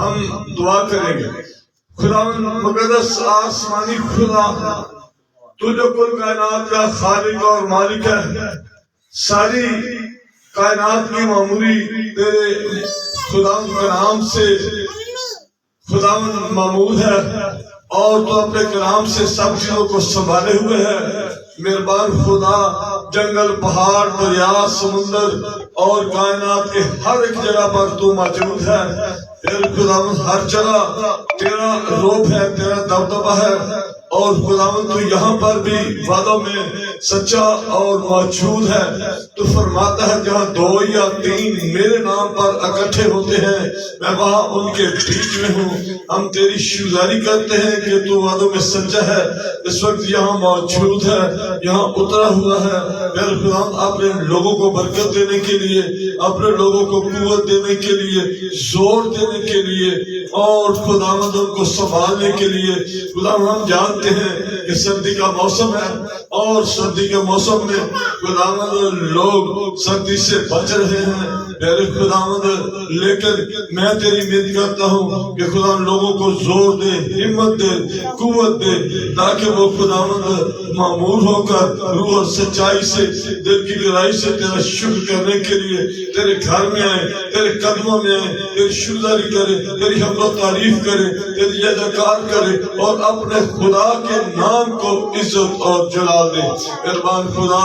ہم دعا کریں گے۔ خداوند مقدس آسمانی خدا، تو جو کل کائنات کا خالق اور مالک ہے، ساری کائنات کی معموری تیرے خداوند کلام سے خداوند معمول ہے، اور تو اپنے کلام سے سب چیزوں کو سنبھالے ہوئے ہے۔ مہربان خدا، جنگل، پہاڑ، دریا، سمندر اور کائنات کے ہر ایک جگہ پر تو موجود ہے۔ پھر خداوند ہر جگہ تیرا روپ ہے، تیرا دبدبہ ہے، اور خداوند تو یہاں پر بھی وعدوں میں سچا اور موجود ہے۔ تو فرماتا ہے جہاں 2 یا 3 میرے نام پر اکٹھے ہوتے ہیں، میں وہاں ان کے بیچ میں ہوں۔ ہم تیری شکرگزاری کرتے ہیں کہ تو وعدوں میں سچا ہے، اس وقت یہاں موجود ہے، یہاں اترا ہوا ہے۔ میرے خداوند اپنے لوگوں کو برکت دینے کے لیے، اپنے لوگوں کو قوت دینے کے لیے، زور دینے کے لیے، اور خداوند ان کو سنبھالنے کے لیے، خداوند ہم جانتے ہیں کہ سردی کا موسم ہے، اور سردی کے موسم میں خداوند لوگ سردی سے بچ رہے ہیں میرے خداوند، لیکن میں تیری امید کرتا ہوں کہ خداوند لوگوں کو زور دے، ہمت دے، قوت دے، تاکہ وہ خداوند معمور ہو کر روح اور سچائی سے، دل کی گہرائی سے تیرا شکر کرنے کے لیے تیرے گھر میں آئے، تیرے قدموں میں آئے، تیری شکرگزاری کرے، تیری حمد و تعریف کرے، تیری جیجاکار کرے، اور اپنے خدا کے نام کو عزت اور جلال دے۔ مہربان خدا،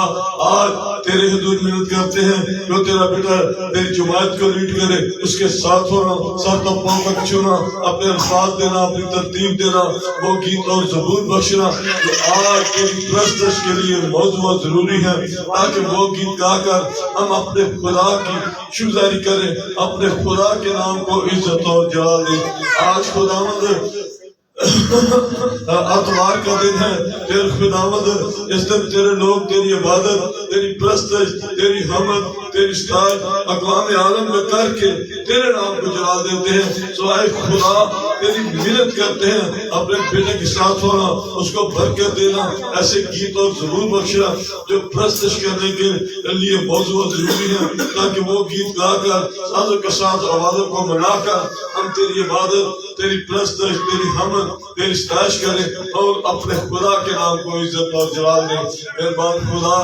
آج تیرے حضور محنت کرتے ہیں، جو تیرا بیٹا تیری جماعت کو لیڈ کرے، اس کے ساتھ ہونا، ساتھ پاؤں تک چھونا، اپنے الفاظ دینا، اپنی ترتیب دینا، وہ گیت اور زبور بخشنا جو آج تیری پرستش کے لیے موضوع و ضروری ہے، تاکہ وہ گیت گا کر ہم اپنے خدا کی شکرگزاری کریں، اپنے خدا کے نام کو عزت اور جلال دیں۔ آج خداوند اتوار کا دن ہے، تیرے خداوند اس دن تیرے لوگ تیری عبادت، تیری پرستش، تیری حمد، تیری ستائش اقوام عالم میں کر کے تیرے نام کو جلال دیتے ہیں۔ سوائے خدا تیری محنت کرتے ہیں، اپنے بیٹے کے ساتھ ہونا، اس کو برکت دینا، ایسے گیت اور ضرور بخشنا جو پرستش کرنے کے لیے موضوع ضروری ہے، تاکہ وہ گیت گا کر سازوں کے ساتھ آوازوں کو ملا کر ہم تیری عبادت، تیری پرستش، تیری حمد، تیری ستائش کریں، اور اپنے خدا کے نام کو عزت اور جلال دیں۔ مہربان خدا،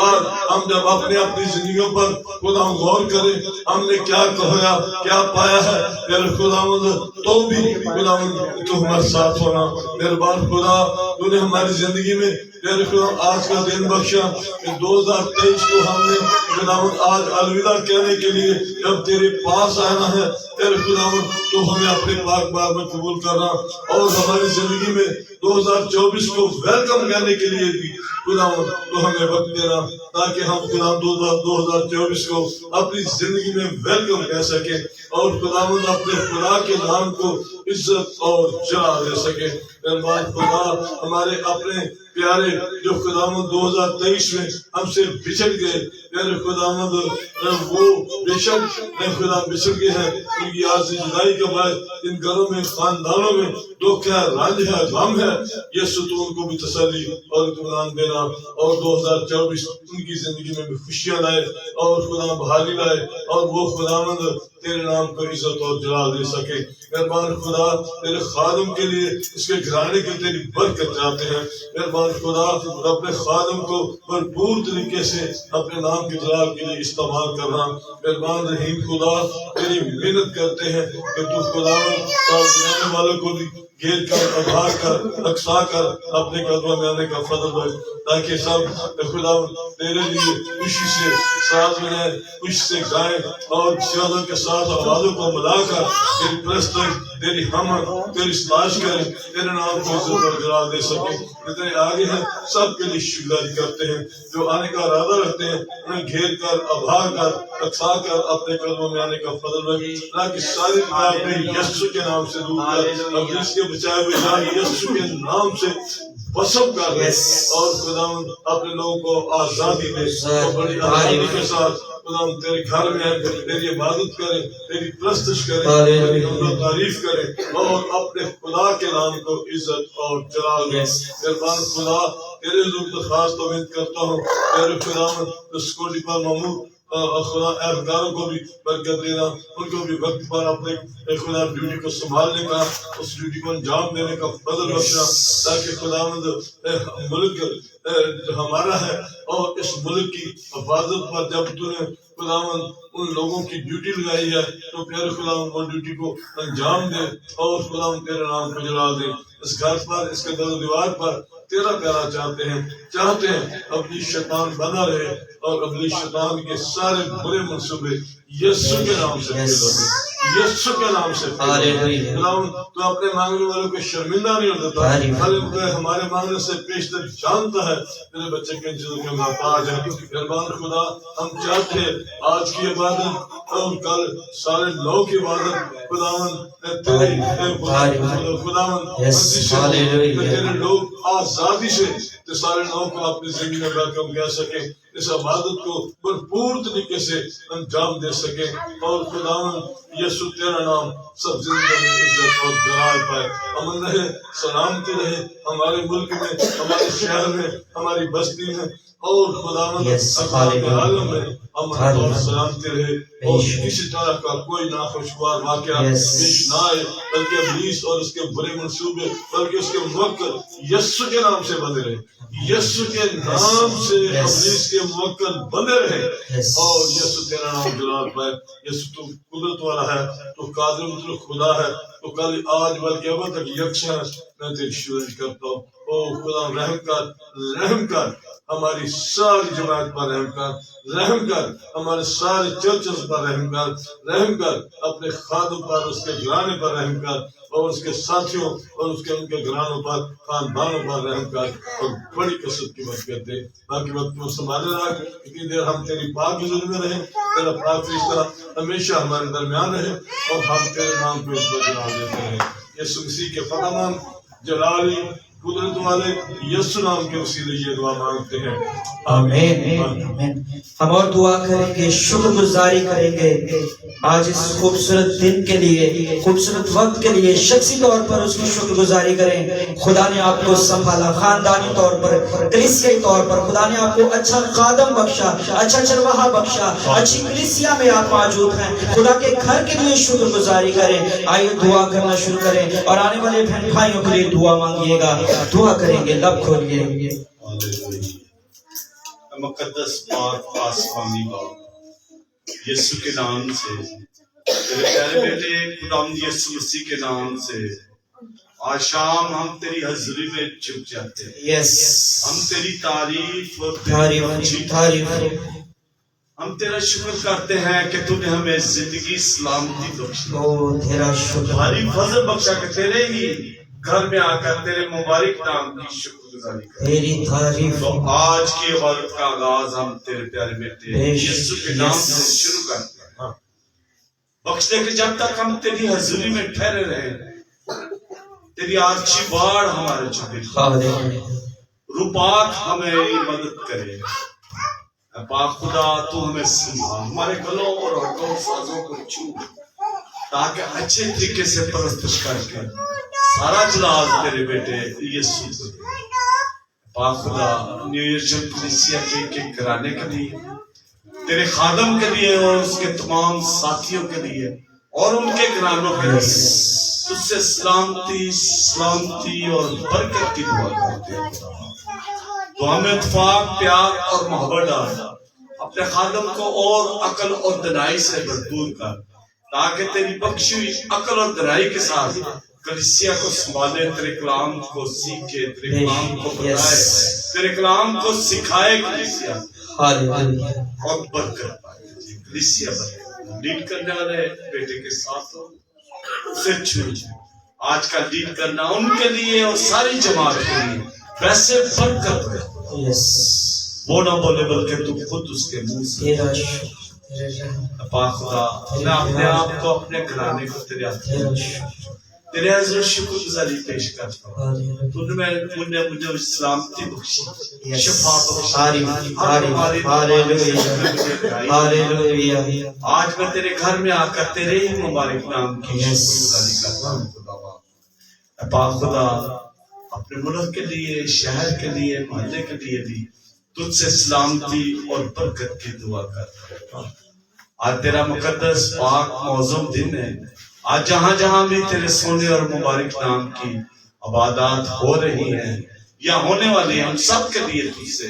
آج ہم جب اپنی زندگیوں پر خدا غور کریں، ہم نے کیا کہا، کیا پایا ہے، میرے خداوند تو بھی خداوند تو ہمارے ساتھ ہونا۔ مہربان خدا، تو نے ہماری زندگی میں میرے خداوند آج کا دن بخشا کہ 2023 کو ہم نے خداوند آج الوداع کہنے کے لیے جب تیرے پاس آنا ہے، میرے خداوند تو ہمیں اپنے پاک بار میں قبول کرنا، اور ہماری زندگی میں 2024 کو ویلکم کہنے کے لیے بھی خداوند تو ہمیں وقت دینا، تاکہ ہم خداوند 2024 کو اپنی زندگی میں ویلکم کہہ سکیں، اور خداوند اپنے خدا کے نام کو عزت اور جلال دے سکے۔ مہربان خدا، ہمارے اپنے پیارے جو خداوند 2023 میں ہم سے بچھڑ گئے، میرے خداوند وہ بے شک خدا بچھڑ گئے ہیں، ان کی عارضی جدائی کے بعد ان گھروں میں، خاندانوں میں دکھ ہے، رنج ہے، غم ہے، یسوع تو ان کو بھی تسلی اور اطمینان دینا، اور 2024 ان کی زندگی میں بھی خوشیاں لائے، اور خدا بحالی لائے، اور وہ خداوند تیرے نام کو عزت اور جلال دے سکے۔ مہربان خدا، تیرے خادم کے لیے، اس کے گھرانے کے تیری برکت چاہتے ہیں۔ مہربان خدا، اپنے خادم کو بھرپور طریقے سے اپنے نام کے جلال کے لیے استعمال کرنا۔ مہربان رحیم خدا، تیری محنت کرتے ہیں کہ تو خداوند بنانے والوں کو بھی گھیر کر، ابھار کر، اکسا کر اپنے قدموں میں آنے کا فضل دے، تاکہ سب خداوند تیرے لیے خوشی سے ساز بنائے، خوشی سے گائیں، اور سیادوں کے ساتھ آوازوں کو ملا کر تیری پرستش، تیری حمد، تیری ستائش کریں، تیرے نام کو عزت اور جلال دے سکیں۔ جتنے آگے ہیں سب کے لیے شکرگزاری کرتے ہیں، جو آنے کا ارادہ رکھتے ہیں انہیں گھیر کر، ابھار کر، اکسا کر اپنے قدموں میں آنے کا فضل دے، تاکہ ساری اپنے یسوع کے نام سے دور کر، ابلیس کے بچائے ہوئے جان یسوع کے نام سے بسم کر دے، اور خداوند اپنے لوگوں کو آزادی دے، اور بڑی آزادی کے ساتھ خداوند تیرے گھر میں آئے، تیری عبادت کریں، تیری پرستش کریں، تیری حمد و تعریف کریں، اور اپنے خدا کے نام کو عزت اور جلال دیں۔ مہربان خدا، تیرے حضور درخواست امید کرتا ہوں، تیرے خداوند اس کوٹی پر خدا اہلکاروں کو بھی برکت دینا، ان کو بھی وقت پر اپنے خدا ڈیوٹی کو سنبھالنے کا، اس ڈیوٹی کو انجام دینے کا فضل بخشنا، تاکہ خداوند ملک جو ہمارا ہے اور اس ملک کی حفاظت پر جب تو نے خداوند ان لوگوں کی ڈیوٹی لگائی ہے تو پیارے خداوند وہ ڈیوٹی کو انجام دے اور خداوند تیرے نام کو جلال دے۔ اس گھر پر، اس کے در و دیوار پر تیرا پیارا چاہتے ہیں اپنی شیطان بنا رہے اور اپنی شیطان کے سارے برے منصوبے یسوع کے نام سے فیل ہو گئے، یسوع کے نام سے خداوند تو اپنے مانگنے والوں کو شرمندہ نہیں ہوتا، بلکہ ہمارے مانگنے سے پیشتر جانتا ہے میرے بچے کے جن کے محتاج ہے۔ مہربان خدا، ہم چاہتے ہیں آج کی عبادت اور کل سارے لوگ کی عبادت خداوند تیرے لوگ آزادی سے سارے لوگوں کو اپنی زندگی میں بیٹھ کر کہہ سکیں، اس عبادت کو بھرپور طریقے سے انجام دے سکیں، اور خداوند یسوع تیرا نام سب زندگی میں عزت اور جلال پائے، امن رہے، سلامتی رہے ہمارے ملک میں، ہمارے شہر میں، ہماری بستی میں، اور خداوند عالم میں امن اور سلامتی رہے، اور کسی طرح کا کوئی ناخوشگوار واقعہ پیش نہ آئے، بلکہ ابلیس اور اس کے برے منصوبے بلکہ اس کے موکل یسوع کے نام سے بندے رہے، یسوع کے نام سے ابلیس کے موکل بندے رہے، اور یسوع تیرا نام جلال پائے۔ یسوع تو قدرت والا ہے، تو قادر مطلق خدا ہے، تو کل آج بلکہ اب تک یکساں ہے۔ میں تیری شکر کرتا ہوں، او خدا رحم کر ہماری ساری جماعت پر رحم کر، رحم کر ہمارے سارے چرچز پر رحم کر اپنے خادم پر، اس کے گھرانے پر رحم کر، اور اس کے ساتھیوں اور اس کے ان کے گھرانوں پر، خاندانوں پر رحم کر، اور بڑی کثرت کی برکت دے۔ باقی وقت میں سنبھالے رکھ، اتنی دیر ہم تیری پاک حضور میں رہیں، تیرا پاک فرشتہ ہمیشہ ہمارے درمیان رہے، اور ہم تیرے نام کو اس پر جلال دیتے رہیں۔ یسوع مسیح کے فتح جلالی قدرت والے یسوع نام کے وسیلے یہ دعا مانگتے ہیں، آمین۔ ہم اور دعا کریں گے، شکر گزاری کریں گے آج اس خوبصورت دن کے لیے، خوبصورت وقت کے لیے شخصی طور پر اس کی شکر گزاری کریں۔ خدا نے آپ کو سنبھالا، خاندانی طور پر، کلیسیائی طور پر خدا نے آپ کو اچھا خادم بخشا، اچھا چرواہا بخشا، اچھی کلیسیا میں آپ موجود ہیں۔ خدا کے گھر کے لیے شکر گزاری کریں۔ آئیے دعا کرنا شروع کریں، اور آنے والے بہن بھائیوں کے لیے دعا مانگیے گا، دعا کریں گے، لب کھولیے۔ مقدس پاک آسمانی باپ، یسوع کے نام سے، تیرے پیارے بیٹے خداوند یسوع مسیح کے نام سے آج شام ہم تیری حضوری میں جھک جاتے ہیں۔ ہم تیری تعریف اور تعریف ہم تیرا شکر کرتے ہیں کہ تو نے ہمیں زندگی سلامتی بخشی، تیرا شکر، بھاری فضل بخشا کہ تیرے ہی گھر میں آ کر تیرے مبارک نام کی شکر گزاری کریں۔ تیری تعریف۔ تو آج کی عبادت کا آغاز ہم تیرے پیارے بیٹے یسوع کے نام سے شروع کرتے ہیں، بخش دے کہ جب تک ہم تیری حضوری میں ٹھہرے رہے، تیری آرچی باڑ ہمارے چھپے، روح پاک ہمیں مدد کرے۔ اے پاک خدا تو ہمیں سنبھال، ہمارے گلوں اور ہاتھوں سازوں کو چھو، تاکہ اچھے طریقے سے پرستش کر کے سارا جلال تیرے بیٹے یسوع کو دے۔ پاک خدا نیو ایئر کلیسیا کے گھرانے کے لیے، تیرے خادم کے لیے اور اس کے تمام ساتھیوں کے لیے اور ان کے گھرانوں کے لیے تجھ سے سلامتی اور برکت کی دعا کرتے ہیں۔ تو ہمیں اتفاق، پیار اور محبت ڈال، اپنے خادم کو اور عقل اور دانائی سے بھرپور کر، تاکہ تیری بخشی ہوئی عقل اور دانائی کے ساتھ کلیسیا کو سنبھالے، تیرے کلام کو سیکھے، تیرے کلام کو بتائے، تیرے کلام کو سکھائے کلیسیا، اور برکت پائے کلیسیا بنے۔ لیڈ کرنے والے بیٹے کے ساتھ ہو، اسے چھوڑ آج کا لیڈ کرنا ان کے لیے اور ساری جماعت کے لیے ویسے برکت ہے، وہ نہ بولے بلکہ تو خود اس کے منہ سے۔ پاک خدا میں اپنے آپ کو، اپنے گھرانے کو تیرے تیرے حضور شکر گزاری پیش کرتا ہوں۔ تو نے مجھے سلامتی بخشی، شفا بخشی، آج میں تیرے گھر میں آ کر تیرے ہی مبارک نام کی شکر گزاری کرتا ہوں۔ خدا پاک خدا اپنے ملک کے لیے، شہر کے لیے، محلے کے لیے بھی تجھ سے سلامتی اور برکت کی دعا کرتا ہوں۔ آج تیرا مقدس پاک معظم دن ہے، آج جہاں جہاں بھی تیرے سونے اور مبارک نام کی عبادات ہو رہی ہیں یا ہونے والی ہیں، ہم سب کے لیے تجھ سے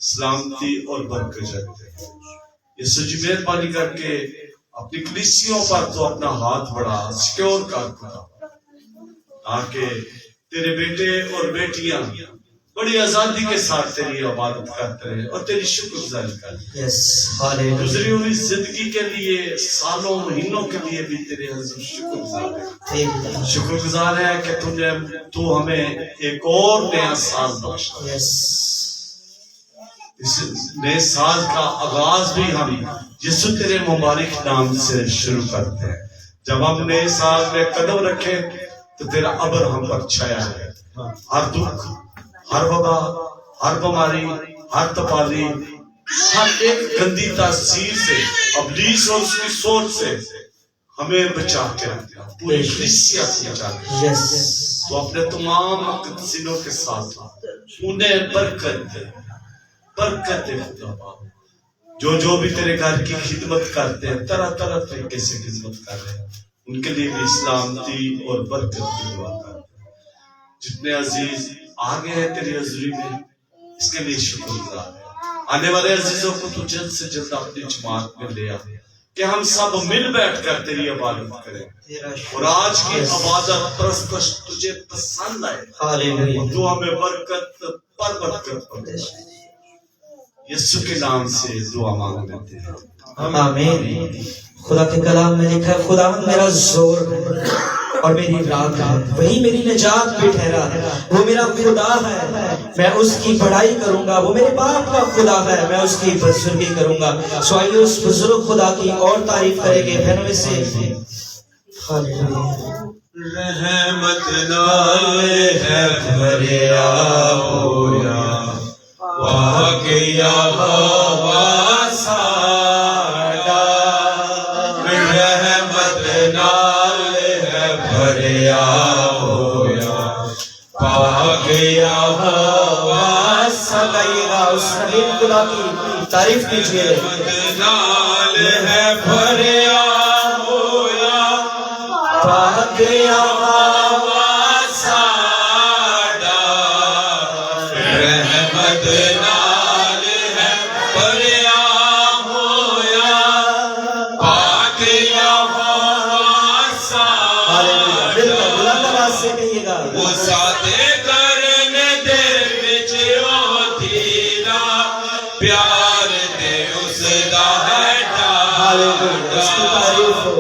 سلامتی اور برکت چاہتے ہیں۔ یسوع جی مہربانی کر کے اپنی کلیسیوں پر تو اپنا ہاتھ بڑھا، سیکیور کر خدا، تاکہ تیرے بیٹے اور بیٹیاں بڑی آزادی کے ساتھ تیری عبادت کرتے رہے اور تیری شکر گزاری کرتے رہے۔ گزری ہوئی زندگی کے لیے، سالوں مہینوں کے لیے بھی تیرے حضور شکر گزار ہے۔ شکر گزار ہے کہ تو ہمیں ایک اور نیا سال بخشا۔ اس نئے سال کا آغاز بھی ہم یسوع تیرے مبارک نام سے شروع کرتے ہیں۔ جب ہم نئے سال میں قدم رکھیں تو تیرا ابر ہم پر چھایا ہے۔ ہر دکھ، ہر وبا، ہر بیماری، ہر تپالی، ہر ایک گندی تاثیر سے، ابلیس اور اس کی سوچ سے ہمیں بچا کے رکھنا، پوری کلیسیا سے بچا کے رکھنا۔ تو اپنے تمام مقدسینوں کے ساتھ انہیں برکت دے، برکت دے خدا باپ۔ جو بھی تیرے گھر کی خدمت کرتے ہیں، طرح طرح طریقے سے خدمت کر رہے ہیں، ان کے لیے بھی سلامتی اور برکت کی دعا کرتے ہیں۔ جتنے عزیز آگے ہیں تیری حضوری میں، اس کے لیے شکر گزار ہے۔ آنے والے عزیزوں کو تو جلد سے جلد اپنی جماعت میں لے آ کہ ہم سب مل بیٹھ کر تیری عبادت کریں، اور آج کی عبادت پرستش تجھے پسند آئے، تو ہمیں برکت پر برکت دے۔ یسوع کے نام سے دعا مانگ لیتے ہیں، آمین۔ خدا کے کلام میں لکھا ہے، خدا میرا زور ہے اور میری رات ہے، وہی میری نجات بھی ٹھہرا ہے۔ وہ میرا خدا ہے، میں اس کی بڑائی کروں گا۔ وہ میرے باپ کا خدا ہے، میں اس کی بزرگی کروں گا۔ سو آئیے اس بزرگ خدا کی اور تعریف کریں گے پھر سے۔ رحمت نال ہے بھریا ہویا، واقعہ ہوا ساڈا، رحمت نال ہے بھریا ہویا، واقعہ ہوا سدائیے اس نبی خدا کی تعریف کیجیے۔ رحمت نال ہے بھریا ہویا، واقعہ ہوا ساڈا، رحمت نال ہے بھریا ہویا، واقعہ ہوا ساڈا۔ بلند آواز سے کہیے گا، وہ سادے کرن دے وچ او تھیرا، پیار دے اس دا ہے ڈاڈا۔ اس کی تعریف ہو۔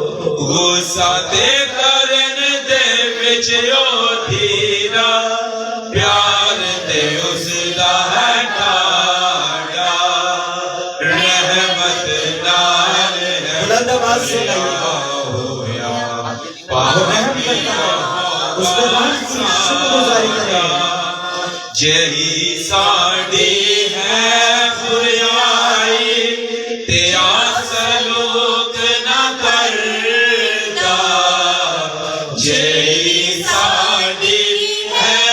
وہ سادے کرن دے وچ او تھیرا، پیار دے اس دا ہے ڈاڈا، رحمت نال ہے بلند آواز سے کہیے گا، ہویا، وہ رحم کرتا ہے، اس کے بعد کی شکر گزاری کریں۔ جہی ساڈی ہے بریائی، تیرا سلوک نہ کردا، جہی ساڈی ہے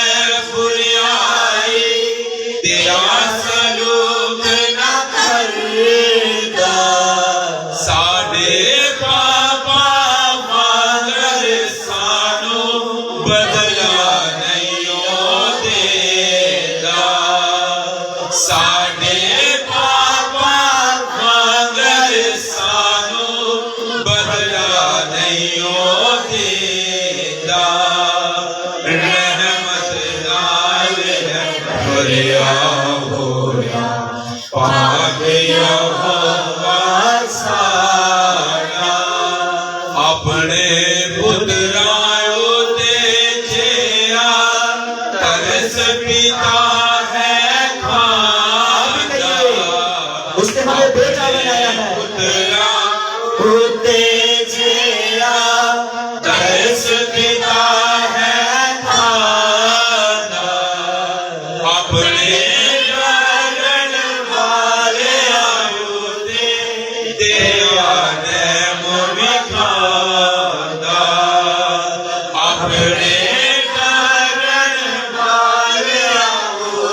بریائی، تیرا سلوک نہ کردا، ساڈے پاپا مگر سانو بدلا نہیں او دیدا، ساڈے پاپا مگر سانو بدلا نہیں او دیدا، رحمت نال ہے بھریا ہویا، واقعہ ہوا ساڈا، اپنے پتراں تے جیا ترس پیتا ہے کھانا، اس نے ہمیں بیٹا بنایا ہے، پتراں ہوتے جیا ترس پیتا ہے کھانا، اپنے کرن والے آیو دیا نیم بھی کھانا، اپنے کرن والے آیو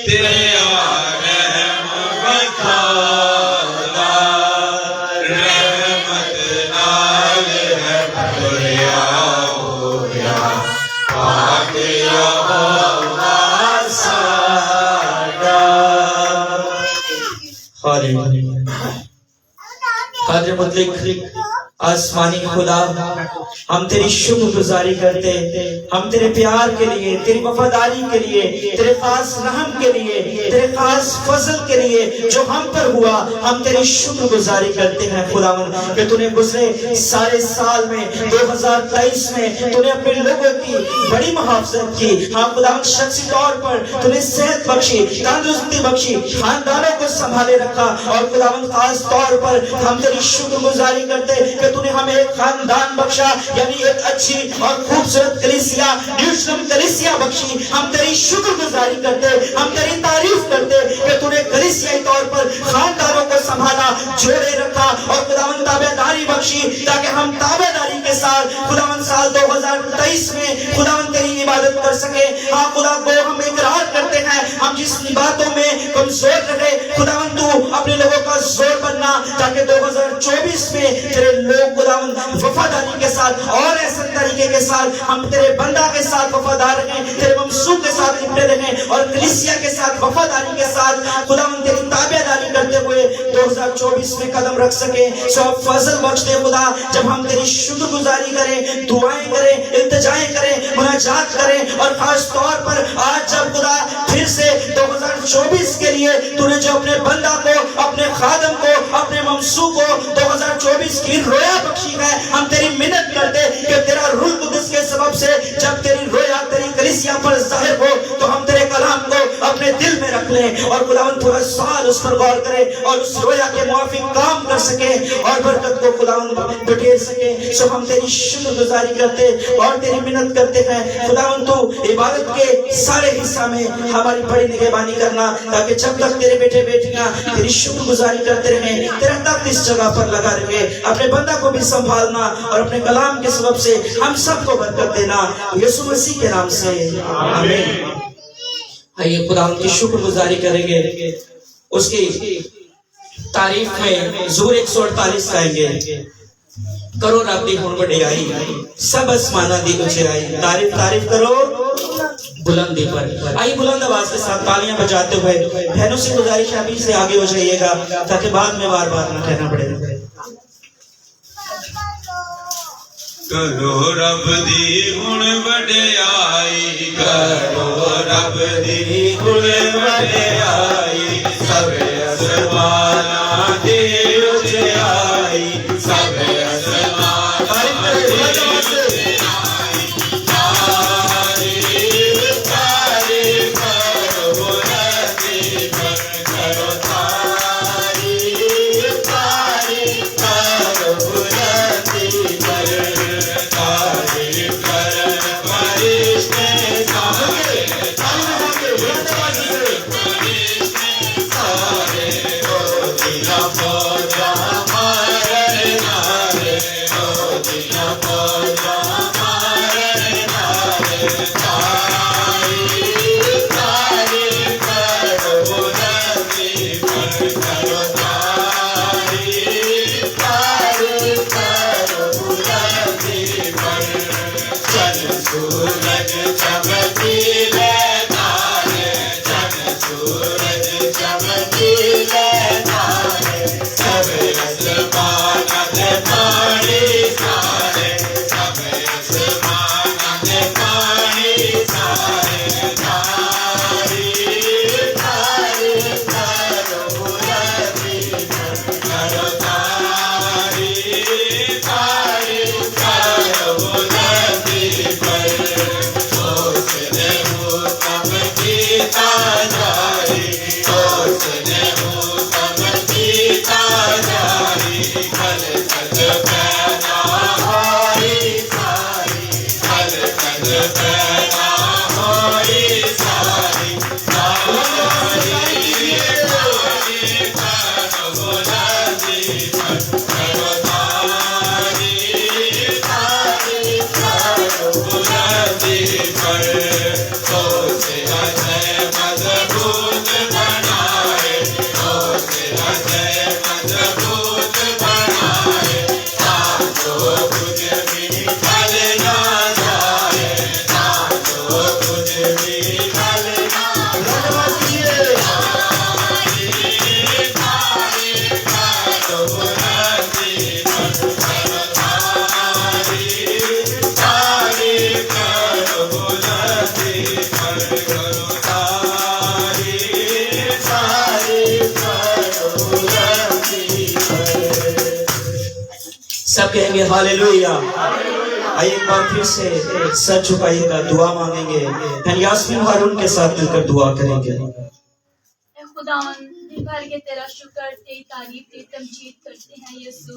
دیا मालिक आसमानी खुदा, हम तेरी शुक्रगुजारी करते, हम तेरे प्यार के लिए, तेरी वफादारी के लिए, तेरे खास रहम के लिए, तेरे खास फजल के लिए जो हम पर हुआ, हम तेरी शुक्रगुजारी करते हैं खुदावन कि तूने गुजरे सारे साल में 2023 में तूने अपने लोगों की बड़ी मुहाफजत की। हाँ खुदावन, शख्सी तौर पर तूने सेहत बख्शी, तंदुरुस्ती बख्शी, खानदानों को संभाले रखा। और खुदावन खास तौर पर हम तेरी शुक्रगुजारी करते कि तूने हमें एक खानदान बख्शा, यानी एक अच्छी और खूबसूरत कलीसिया, न्यूशलम कलीसिया बख्शी। हम तेरी शुक्रगुजारी करते, हम तेरी तारीफ करते कि तूने कलीसियाई तौर पर खानदानों को संभाला, जोड़े रखा और खुदावन ताबेदारी बख्शी, ताकि हम ताबेदारी के साथ खुदावन साल 2023 में खुदावन तेरी इबादत कर सके। हाँ खुदा को हम इकरार करते हैं, हम जिस बातों में कमजोर रहे खुदावन तू अपने लोगों का जोर बनना, ताकि 2024 में तेरे लोग खुदावन वफादारी के साथ और ऐसे तरीके के साथ हम तेरे बंदा के साथ वफादार रहें, तेरे ममसूक के साथ निपटे रहें और कलीसिया के साथ वफादारी के साथ खुदावन तेरी ताबेदारी करते हुए 2024 में कदम रख सके। सो फजल बख्श दे खुदा, जब हम तेरी शुक्रगुजारी करें, दुआएं करें, इल्तिजाएं करें, मुनाजात करें और खास तौर पर आज जब खुदा फिर से 2024 के लिए तूने जो अपने बंदा को, अपने खादम को, अपने ममसूक को 2024 की रोया बख्शी है, हम तेरी मिन्नत करते कि तेरा रूह कुदस के सबब से जब तेरी रोया तेरी कलीसिया पर जाहिर हो तो हम तेरे कलाम को अपने दिल में रख लें और खुदावन पूरा साल उस पर गौर करें और उस रोया के मुआफिक काम कर सके और बरकत को खुदावन बिखेर सके। सो हम तेरी शुक्रगुजारी करते और तेरी मिन्नत करते हैं खुदावन तू इबादत के सारे हिस्सा में हमारी बड़ी निगहबानी करना, ताकि जब तक तेरे बेटे बेटियां तेरी शुक्रगुजारी करते रहें, तेरा तख्त इस जगह पर लगा रहे, अपने बंदा को भी संभालना और अपने कलाम के सबब से हम सबको बरकत देना, यीशु मसीह के नाम से आमीन। आइए खुदा उनकी शुक्रगुजारी करेंगे, उसकी तारीफ में ज़बूर 148 गाएंगे। करो रब दी हुण वडियाई, सब आसमानां दी उचियाई, तारीफ तारीफ करो बुलंदी पर। आइए बुलंद आवाज के साथ तालियां बजाते हुए बहनों से गुजारिश है अभी से आगे हो जाइएगा, ताकि बाद में बार बार ना कहना पड़े। करो रब दी हुण वडियाई, करो रब दी हुण वडियाई, सब आसमानां दी उचियाई, सब आसमानां दी उचियाई, तारीफ तारीफ करो बुलंदी पर, करो तारीफ तारीफ करो बुलंदी पर, तारीफ कर फरिश्ते सारे, फरिश्ते सारे, ओ दिला फौजा मारे नारे, ओ दिला फौजा मारे नारे, तारीफ तारीफ करो बुलंदी पर, करो तारीफ तारीफ करो बुलंदी पर, चल सूरज चमकीले तारे, चल सूरज चमकीले तारे, सब आसमानां ते पानी सारे, सब आसमानां ते पानी सारे, तारीफ तारीफ करो बुलंदी पर, करो तारीफ तारीफ करो बुलंदी पर, ओ कहेंगे हालेलुया। आइए एक बार फिर से सर झुकाइएगा, दुआ मांगेंगे। हम यास्मीन हारून के साथ मिलकर दुआ करेंगे। खुदावन दिन भर के तेरा शुक्र, तेरी तारीफ, तेरी तमजीद करते हैं यीशु।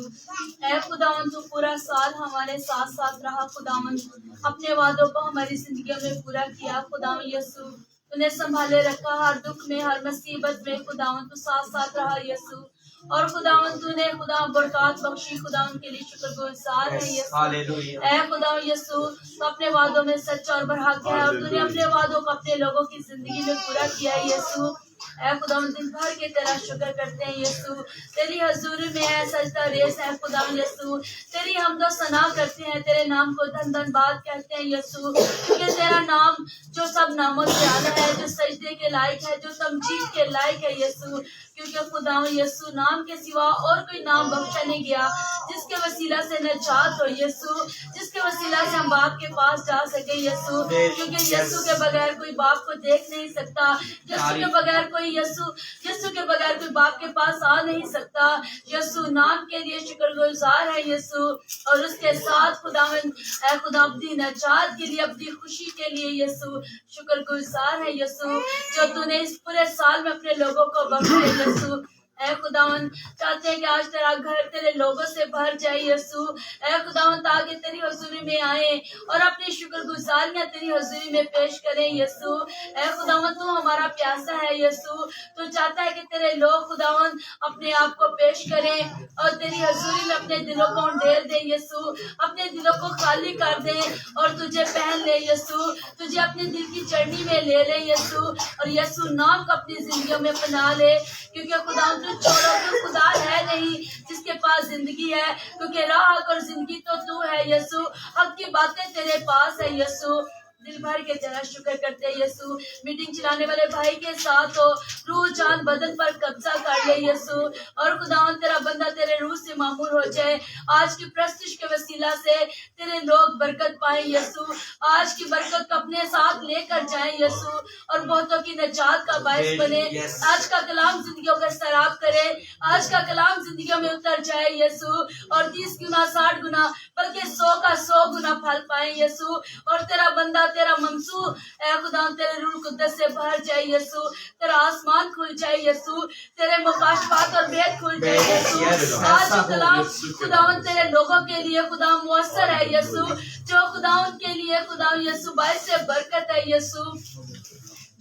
ऐ खुदावन तू पूरा साल हमारे साथ साथ रहा खुदावन, अपने वादों को हमारी जिंदगी में पूरा किया खुदावन यीशु। तूने संभाले रखा हर दुख में, हर मुसीबत में खुदावन तू साथ साथ रहा यीशु। और खुदावन तूने खुदा बरकत बख्शी, खुदावन के लिए शुक्रगुजार है यीशु। ऐ खुदावन यीशु तो अपने वादों में सच्चा और बरहक है, और तूने अपने वादों को अपने लोगों की जिंदगी में पूरा किया है यीशु। ऐ खुदावन दिन भर के तेरा शुक्र करते हैं यीशु। तेरी हजूरी में है सजदा रेस है खुदावन यीशु। तेरी हमदो सना करते हैं, तेरे नाम को धन धन बात कहते हैं यीशु। क्योंकि तेरा नाम जो सब नामों से आला है, जो सजदे के लायक है, जो तमजीद के लायक है यीशु। क्योंकि खुदावन यीशु नाम के सिवा और कोई नाम बख्शा नहीं गया जिसके वसीला से नजात हो यीशु, जिसके वसीला से हम बाप के पास जा सके यीशु। क्योंकि यीशु के बगैर कोई बाप को देख नहीं सकता, यीशु के बगैर कोई यीशु के बगैर कोई बाप के पास आ नहीं सकता। यीशु नाम के लिए शुक्रगुजार है यीशु। और उसके साथ खुदावन ऐ खुदा अपनी नजात के लिए, अपनी खुशी के लिए यीशु शुक्रगुजार है यीशु, जो तूने इस पूरे साल में अपने लोगों को बख्शे यीशु। ऐ खुदावन चाहते हैं कि आज तेरा घर तेरे लोगों से भर जाए यीशु। ऐ खुदावन ताकि तेरी हजूरी में आए और अपनी शुक्रगुजारियां तेरी हजूरी में पेश करें यीशु। ऐ खुदावन तू हमारा प्यासा है यीशु। तू चाहता है कि तेरे लोग खुदावन अपने आप को पेश करें और तेरी हजूरी में अपने दिलों को उंडेल दे यीशु, अपने दिलों को खाली कर दे और तुझे पहन ले यीशु, तुझे अपने दिल की चढ़नी में ले ले यीशु। और यीशु नाम को अपनी जिंदगियों में अपना ले, क्योंकि खुदावन छोड़ो तो खुदा है नहीं जिसके पास जिंदगी है, क्योंकि राह और जिंदगी तो तू है यीशु। हक की बातें तेरे पास है यीशु। दिल भर के तेरा शुक्र करते हैं यीशु। मीटिंग चलाने वाले भाई के साथ हो, रूह जान बदन पर कब्जा कर ले यीशु। और खुदावन तेरा बंदा तेरे रूह से मामूर हो जाए। आज की प्रस्तुश के वसीला से तेरे लोग बरकत पाए यीशु। आज की बरकत को अपने साथ लेकर जाए यीशु और बहुतों की नजात का बायस बने। आज का कलाम जिंदगियों का सराब करे, आज का कलाम जिंदगियों में उतर जाए यीशु। और 30 गुना 60 गुना बल्कि 100 का 100 गुना फल पाए यीशु। और तेरा बंदा तेरा मंसू ऐ खुदा तेरे रूह कुद्दस से भर जाए यीशु। तेरा आसमान खुल जाए यीशु, तेरे मुकाशफात और भेद खुल जाए यीशु। आज कलाम खुदावन तेरे लोगों के लिए खुदा मुअस्सर है यीशु, जो खुदावन के लिए खुदा यीशु बायस से बरकत है यीशु,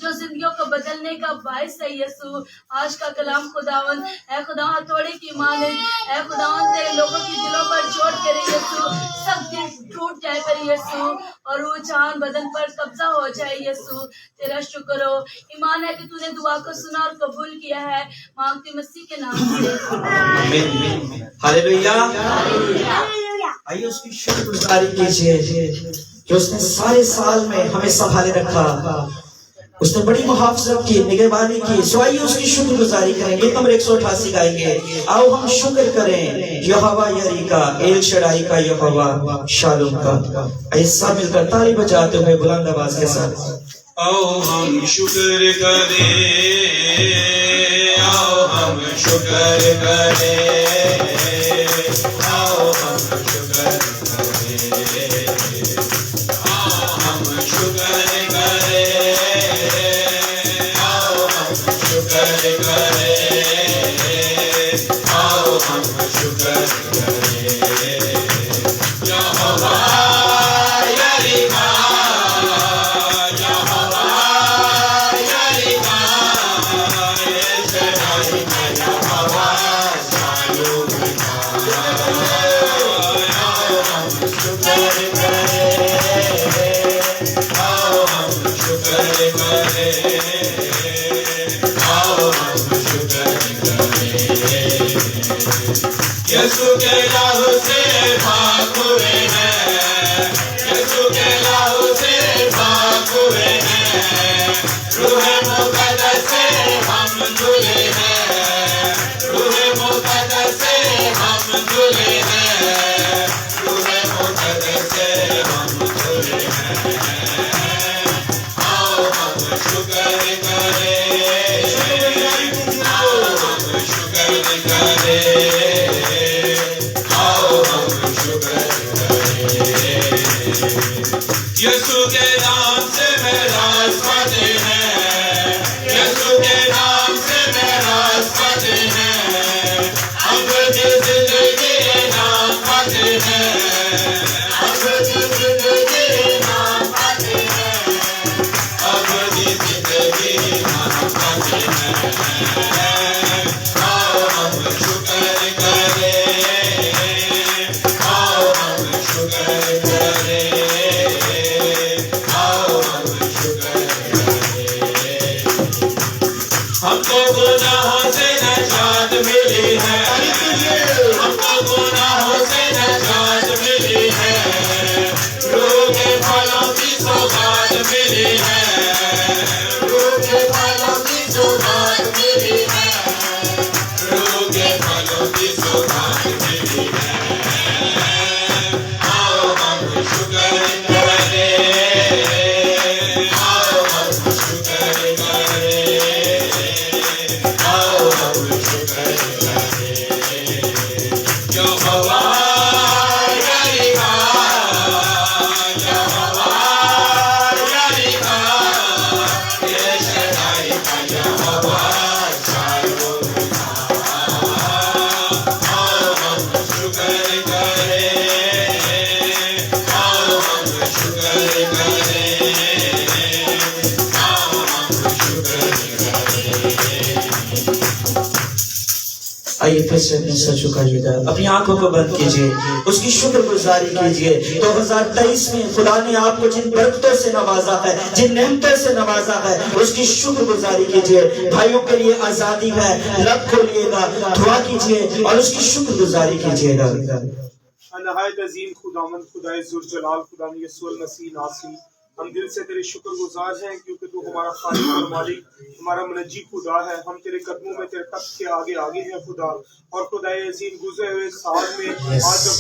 जो जिंदगियों को बदलने का बायस है यीशु। आज का कलाम खुदावन ऐ खुदा हथौड़े की माने, ऐ खुदावन तेरे लोगों की दिलों पर चोट करे यीशु, सब दिल टूट जाए पर यीशु और वो जान बदन पर कब्जा हो जाए यीशु। तेरा शुक्र हो, ईमान है कि तूने दुआ को सुना और कबूल किया है, मांगती मसीह के नाम से आमीन। हालेलुया। आइए उसकी शुक्रगुजारी कीजिए कि उसने सारे साल में हमें संभाले रखा, उसने बड़ी मुहाफजत की, निगहबानी की। सो आइए उसकी शुक्रगुजारी करेंगे। नंबर 188 गाएंगे, आओ हम शुक्र करें यहोवा यरी का, एल शडाई का, यहोवा शालोम का। आइए सब मिलकर ताली बजाते हुए बुलंद आवाज के साथ आओ हम शुक्र करें, आओ हम शुक्र करें, आओ हम शुक्र करें, आओ हम शुक्र करें, आओ हम शुक्र करें, आओ हम शुक्र करें। यहोवा यरी का, यीशु के लहू से पाक हुए हैं, यीशु के लहू से पाक हुए हैं, रूह मुकद्दस से हम धुले हैं, रूह मुकद्दस से हम धुले हैं, रूह मुकद्दस से हम धुले हैं। आओ हम शुक्र करें, आओ हम शुक्र करें, आओ हम शुक्र यीशु के नाम से मेराज पाते हैं, यीशु के नाम से मेराज पाते हैं, अब की जिंदगी नाम पाते हैं, अब की जिंदगी नाम पाते हैं, अब की जिंदगी नाम पाते हैं। आओ हम शुक्र करें, आओ हम शुक्र करें, आओ हम शुक्र करें। हमको गुनाहों से निजात मिली है, हमको गुनाहों से निजात मिली है, रूह के फलों की सौगात मिली है, रूह के फलों की सौगात मिली है, रूह के फलों की सौगात मिली है। आओ हम शुक्र करें, आओ हम शुक्र करें, आओ हम शुक्र करें। यहोवा यरीहा, यहोवा यरीहा, ये शदाई का यहोवा शालोम का। आओ हम शुक्र करें, आओ हम शुक्र करें, आओ हम शुक्र करें। आइए फिर से अपने सर झुकाइएगा, अपनी आंखों को बंद कीजिए, उसकी शुक्रगुजारी कीजिए। 2023 में खुदा ने आपको जिन बरकतों से नवाजा है, जिन नेमतों से नवाजा है, उसकी शुक्रगुजारी कीजिए। भाइयों के लिए आजादी है, लब खोलिएगा, दुआ कीजिए और उसकी शुक्रगुजारी कीजिएगा। नहायत अजीम खुदावंद खुदाए जुलजलाल खुदा यसुअल मसीह नासी, हम दिल से तेरे शुक्रगुजार हैं क्योंकि तू हमारा खालिक और मालिक, हमारा मुनज्जी खुदा है। हम तेरे कदमों में तेरे तख्त के आगे आगे हैं खुदा। और खुदाए अजीम गुज़रे हुए साल में आज जब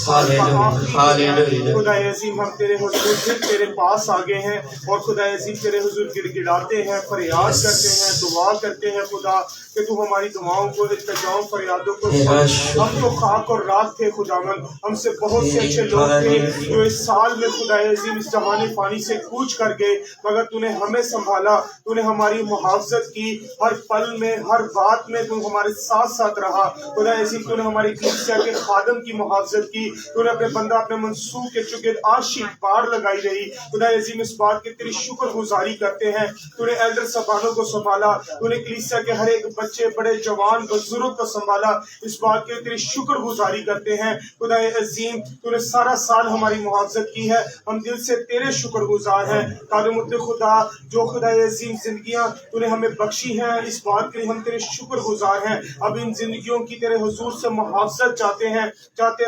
खुदाए अजीम हम तेरे हुजूर फिर तेरे पास आ गए हैं और खुदाए अजीम तेरे हुजूर गिड़गिड़ाते हैं, फरियाद करते हैं, दुआ करते हैं खुदा कि तू हमारी दुआओं को, इल्तिजाओं, फरियादों को सुन। हम तो खाक और रात थे खुदावन, हमसे बहुत से अच्छे लोग थे जो इस साल में खुदाए अजीम इस जहानी फानी से कूच कर गए, मगर तूने हमें संभाला, तूने हमारी मुहाफ़ज़त की। हर पल में, हर बात में तू हमारे साथ साथ रहा खुदा अजीम। तूने हमारी कलीसिया के खादम की मुहाफ़ज़त की, तूने अपने बंदा, अपने मंसूब के चुगिर्द आशिक बार लगाई रही खुदा अजीम। इस बात की तेरी शुक्रगुजारी करते हैं। तूने एल्डर सबानों को संभाला, तूने कलीसिया के हर एक बच्चे, बड़े जवान, बुजुर्ग को संभाला, इस बात की तेरी शुक्रगुजारी करते हैं खुदा अजीम। तूने सारा साल हमारी मुहाफ़ज़त की है, हम दिल से तेरे शुक्रगुजार हैं। कादमुद्द खुदा जो खुदा अजीम जिंदगियां तूने हमें बख्शी हैं, इस बात के लिए हम तेरे शुक्रगुजार हैं। अब इन जिंदगियों की तेरे हुजूर से मुहाफ़ज़त चाहते हैं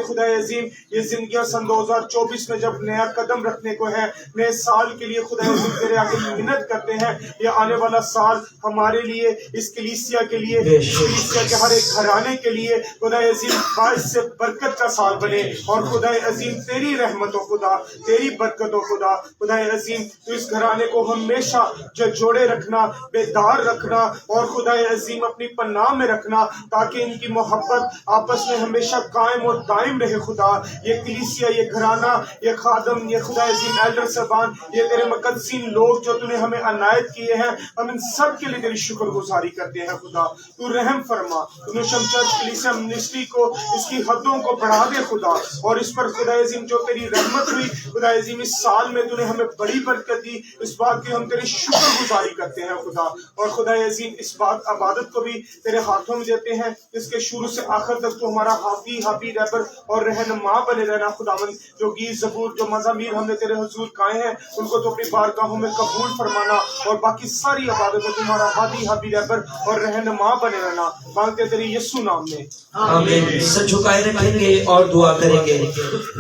खुदा अजीम। ये जिंदगियां सन 2024 में जब नया कदम रखने को है, नए साल के लिए खुदा अजीम तेरे आगे मिन्नत करते हैं, ये आने वाला साल हमारे लिए, इस कलीसिया के लिए, कलीसिया के हर एक घराने के लिए खुदा अजीम बाइस से बरकत का साल बने। और खुदा अजीम तेरी रहमतों खुदा, तेरी बरकतों खुदा, खुदा अजीम तो इस घराने को हमेशा जोड़े रखना, बेदार रखना और खुदा अजीम अपनी पनाह में रखना, ताकि इनकी मोहब्बत आपस में हमेशा कायम और दायम रहे खुदा। ये कलीसिया, ये घराना, ये खादम, ये खुदा अजीम एल्डर साहबान, ये तेरे मुकद्दसीन लोग जो तूने हमें अनायत किए हैं, हम इन सब के लिए तेरी शुक्रगुजारी करते हैं खुदा। तू रहम फरमा, तूने शम चर्च कलीसिया मिनिस्ट्री को, इसकी हदों को बढ़ा दे खुदा। और इस पर खुदा अजीम जो तेरी रहमत हुई खुदा अजीम, इस साल में तूने हमें बड़ी बरकत दी, इस बात की हम तेरी शुक्रगुजारी करते हैं खुदा। और खुदा अजीम इस बात इबादत को भी तेरे हाथों में देते हैं, इसके शुरू से आखिर तक तो हमारा हाफी रहबर और रहनुमा बने रहना खुदावंद। जो गीत, ज़बूर, जो मज़ामीर हमने तेरे हुजूर गाए हैं, उनको तो अपनी बारगाहों में कबूल फरमाना और बाकी सारी इबादत में तुम्हारा हाफी रहबर और रहनुमा बने रहना, मांगते तेरी यीशु नाम में, आमीन। सर झुकाए रखेंगे और दुआ करेंगे।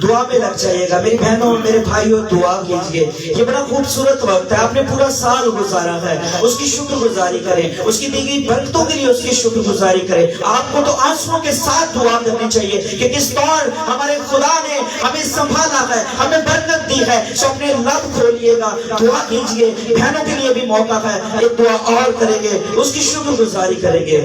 दुआ में लग जाइएगा मेरी बहनों, मेरे भाइयों, दुआ कीजिए। ये बड़ा खूबसूरत वक्त है, आपने पूरा साल गुजारा है, उसकी शुक्रगुजारी करें, उसकी दी गई बरकतों के लिए उसकी शुक्रगुजारी करें। आपको तो आंसुओं के साथ दुआ करनी चाहिए कि किस तौर हमारे खुदा ने हमें संभाला है, हमें बरकत दी है। सो अपने लब खोलिएगा, दुआ कीजिए। बहनों के लिए भी मौका है, एक दुआ और करेंगे, उसकी शुक्रगुजारी करेंगे।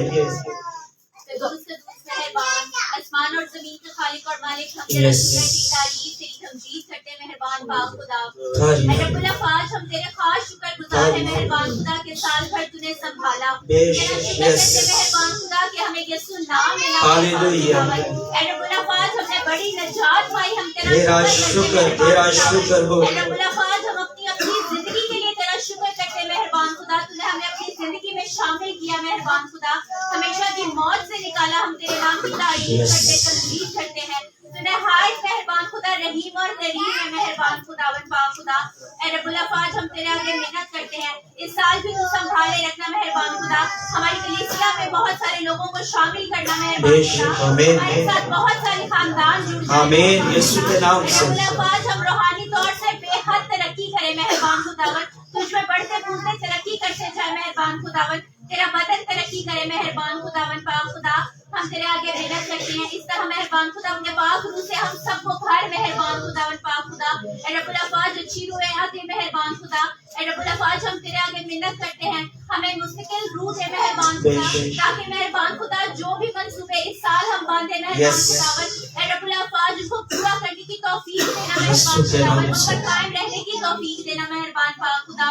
आसमान और जमीन के खालिक और मालिक, हम तेरी तारीफ, तेरी तमजीद करते हैं। मेहरबान पाक खुदा। तारीफ। ऐ रब्बुल अफ़ाज हम तेरे खास शुक्रगुजार हैं मेहरबान खुदा के साल भर तूने संभाला। बेशक, तेरा शुक्र यस। करते मेहरबान खुदा कि हमें यीशु नाम मिला। हालेलुया। ऐ रब्बुल अफ़ाज हमने बड़ी नजात पाई, हम तेरा शुक्र, तेरा शुक्र हो। ऐ रब्बुल अफ़ाज हम अपनी जिंदगी के लिए तेरा शुक्र करते मेहरबान खुदा, तूने हमें अपनी जिंदगी में शामिल किया मेहरबान खुदा, हमेशा की मौत से निकाला। हम तेरे नाम की तारीफ करते तस्बीह करते हैं। तूने हाय मेहरबान खुदा रहीम और करीम है मेहरबान खुदावन पाक खुदा। ऐ रब्बुल अफ़ाज हम तेरे आगे मिन्नत करते हैं, इस साल भी तू संभाले रखना मेहरबान खुदा। हमारी कलीसिया में बहुत सारे लोगों को शामिल करना मेहरबान खुदा। आमीन। हमारे साथ बहुत सारे खानदान जुड़ जाए। आमीन यीशु के नाम से। रब्बुल अफ़ाज हम रूहानी तौर से बेहद तरक्की करें मेहरबान खुदावन, तुझ में बढ़ते फूलते तरक्की करते जाए मेहरबान खुदावन। तेरा बदन तरक्की करे मेहरबान खुदावन पाक खुदा। हम तेरे आगे मिन्नत करते हैं, इस तरह मेहरबान खुदा अपने पाक रूह से हम सबको भर मेहरबान खुदावन पाक खुदा। ऐ रब्बुल अफ़ाज अच्छी रूह आते मेहरबान खुदा। ऐ रब्बुल अफ़ाज हम तेरे आगे मिन्नत करते हैं, हमें मुस्तकिल रूह दे मेहरबान खुदा, ताकि मेहरबान खुदा जो भी मंसूबे इस साल हम बांधे मेहरबान खुदावन, ऐ रब्बुल अफ़ाज उसको पूरा करने की तौफीक देना मेहरबान खुदावन, उस पर कायम रहने की तौफीक देना मेहरबान पाक खुदा।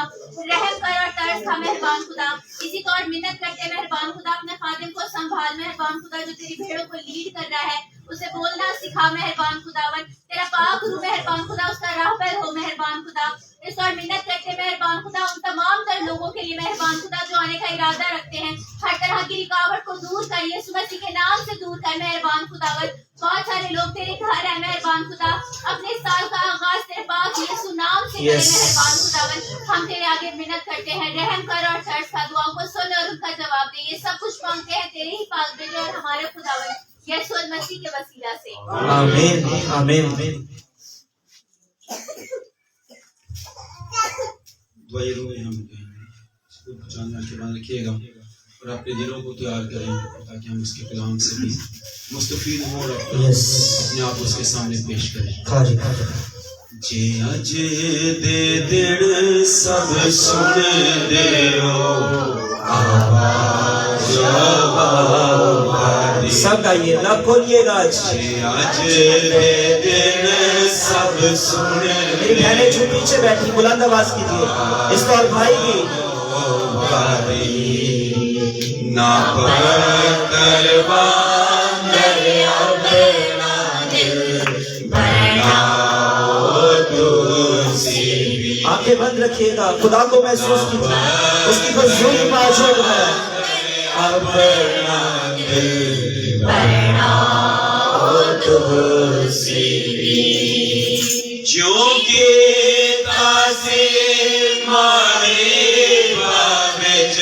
रहम कर और तरस खा मेहरबान खुदा। इसी तौर मिन्नत करते मेहरबान खुदा अपने खादिम को संभाल मेहरबान खुदा, जो तेरी भेड़ों को लीड कर रहा है, उसे बोलना सिखा मेहरबान खुदावन। तेरा पाक रूह मेहरबान खुदा उसका राहबर हो मेहरबान खुदा। इस और मिन्नत करते मेहरबान खुदा उन तमाम तर लोगों के लिए मेहरबान खुदा जो आने का इरादा रखते हैं, हर तरह की रुकावट को दूर कर, यीशु मसीह के नाम से दूर कर मेहरबान खुदावन। बहुत सारे लोग तेरे घर है मेहरबान खुदा, अपने साल का आगाज तेरे पाक यीशु नाम से करें मेहरबान खुदावन। हम तेरे आगे मिन्नत करते हैं, रहम कर और तरस खा, दुआओं को सुन और उनका जवाब दे। ये सब कुछ मांगते हैं तेरे ही पाक बेटे और हमारे खुदावन यीशु मसीह के वसीला से, आमीन आमीन। दुआएं हम इसको जानना के बाद रखिएगा और अपने दिलों को तैयार करें ताकि हम उसके कलाम से भी मुस्तफीद हों और अपने आप उसके सामने पेश करें। जे अज दे दिल सब सुन दे सब गाइए, ना खोलिएगा। आज दे दिल सब सुन, मेरी बहनें जो पीछे बैठी बुलंद आवाज कीजिए, इस तौर भाई की ना आंखें बंद रखिएगा, खुदा को महसूस कीजिए, उसकी हुजूरी मौजूद है। जो गीता से मारे बाबिच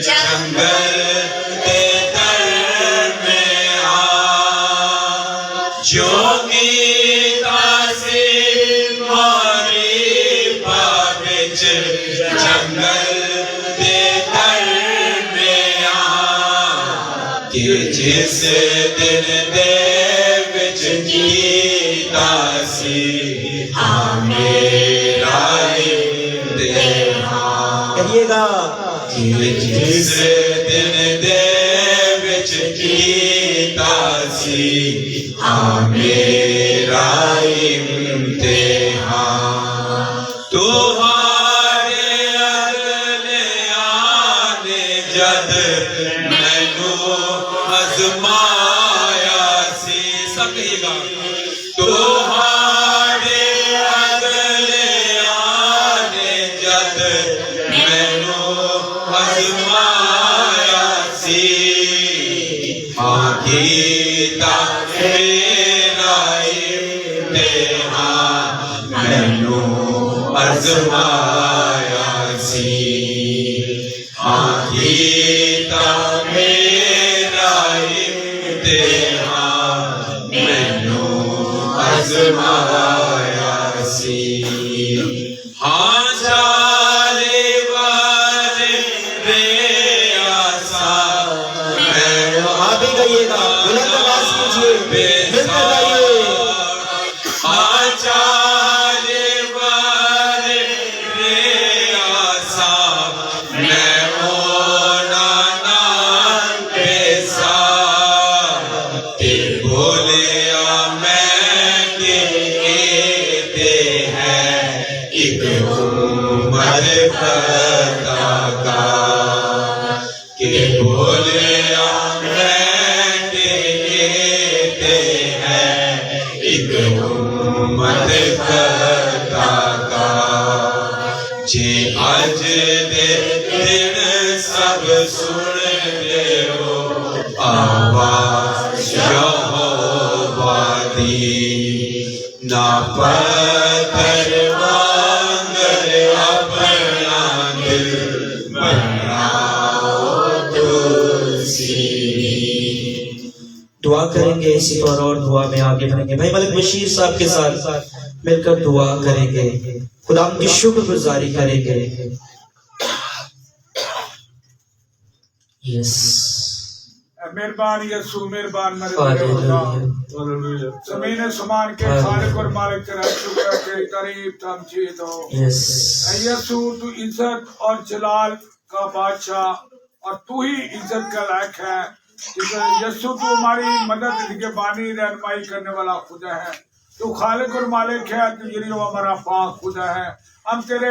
जंगल के दर में आ, जो गीता से मारे बाबिच जंगल के दर में आ, कि जिस दिन दे विच गीता सी कहिएगा, जिस दिन दे विच कीता सी मेरा इम्तिहान, तुहारे अगले आने जद मैनू आजमाया सी। सब कहिएगा, तुहारे अगले आने जद मैनू आजमाया सी, गीता मेरा इम्तिहान मैनू आजमाया सी, गीता मेरा इम्तिहान मैनू आजमाया सी। हाँ जाले वाले रे आसा आप भी गाइएगा, बुलंद आवाज कीजिए, मिलकर गाइए। हाँ जाले वाले रे उम्मत खता का कि बोले कहते हैं एक उम्मत खता का जे अज दे दिन सब सुन दे हो आवाज यहोवा दी ना पत्थर मांगर अपना दिल बनाओ तुलसी। दुआ करेंगे इसी पर और दुआ में आगे बढ़ेंगे। भाई मलिक बशीर साहब के साथ मिलकर दुआ करेंगे, खुदा की शुक्रगुजारी करेंगे। यस मेहरबान यसू, मेहरबान मेरे खुदा, जमीन समान के खालिक और मालिक तेरा शुक्र के तारीफ तमजीद हो। यस यसू तू इज्जत और जलाल का बादशाह और तू ही इज्जत का लायक है। यसू तू हमारी मदद निगहबानी रहनुमाई करने वाला खुदा है, तू खालिक और मालिक है, तू यही हमारा पाक खुदा है। हम तेरे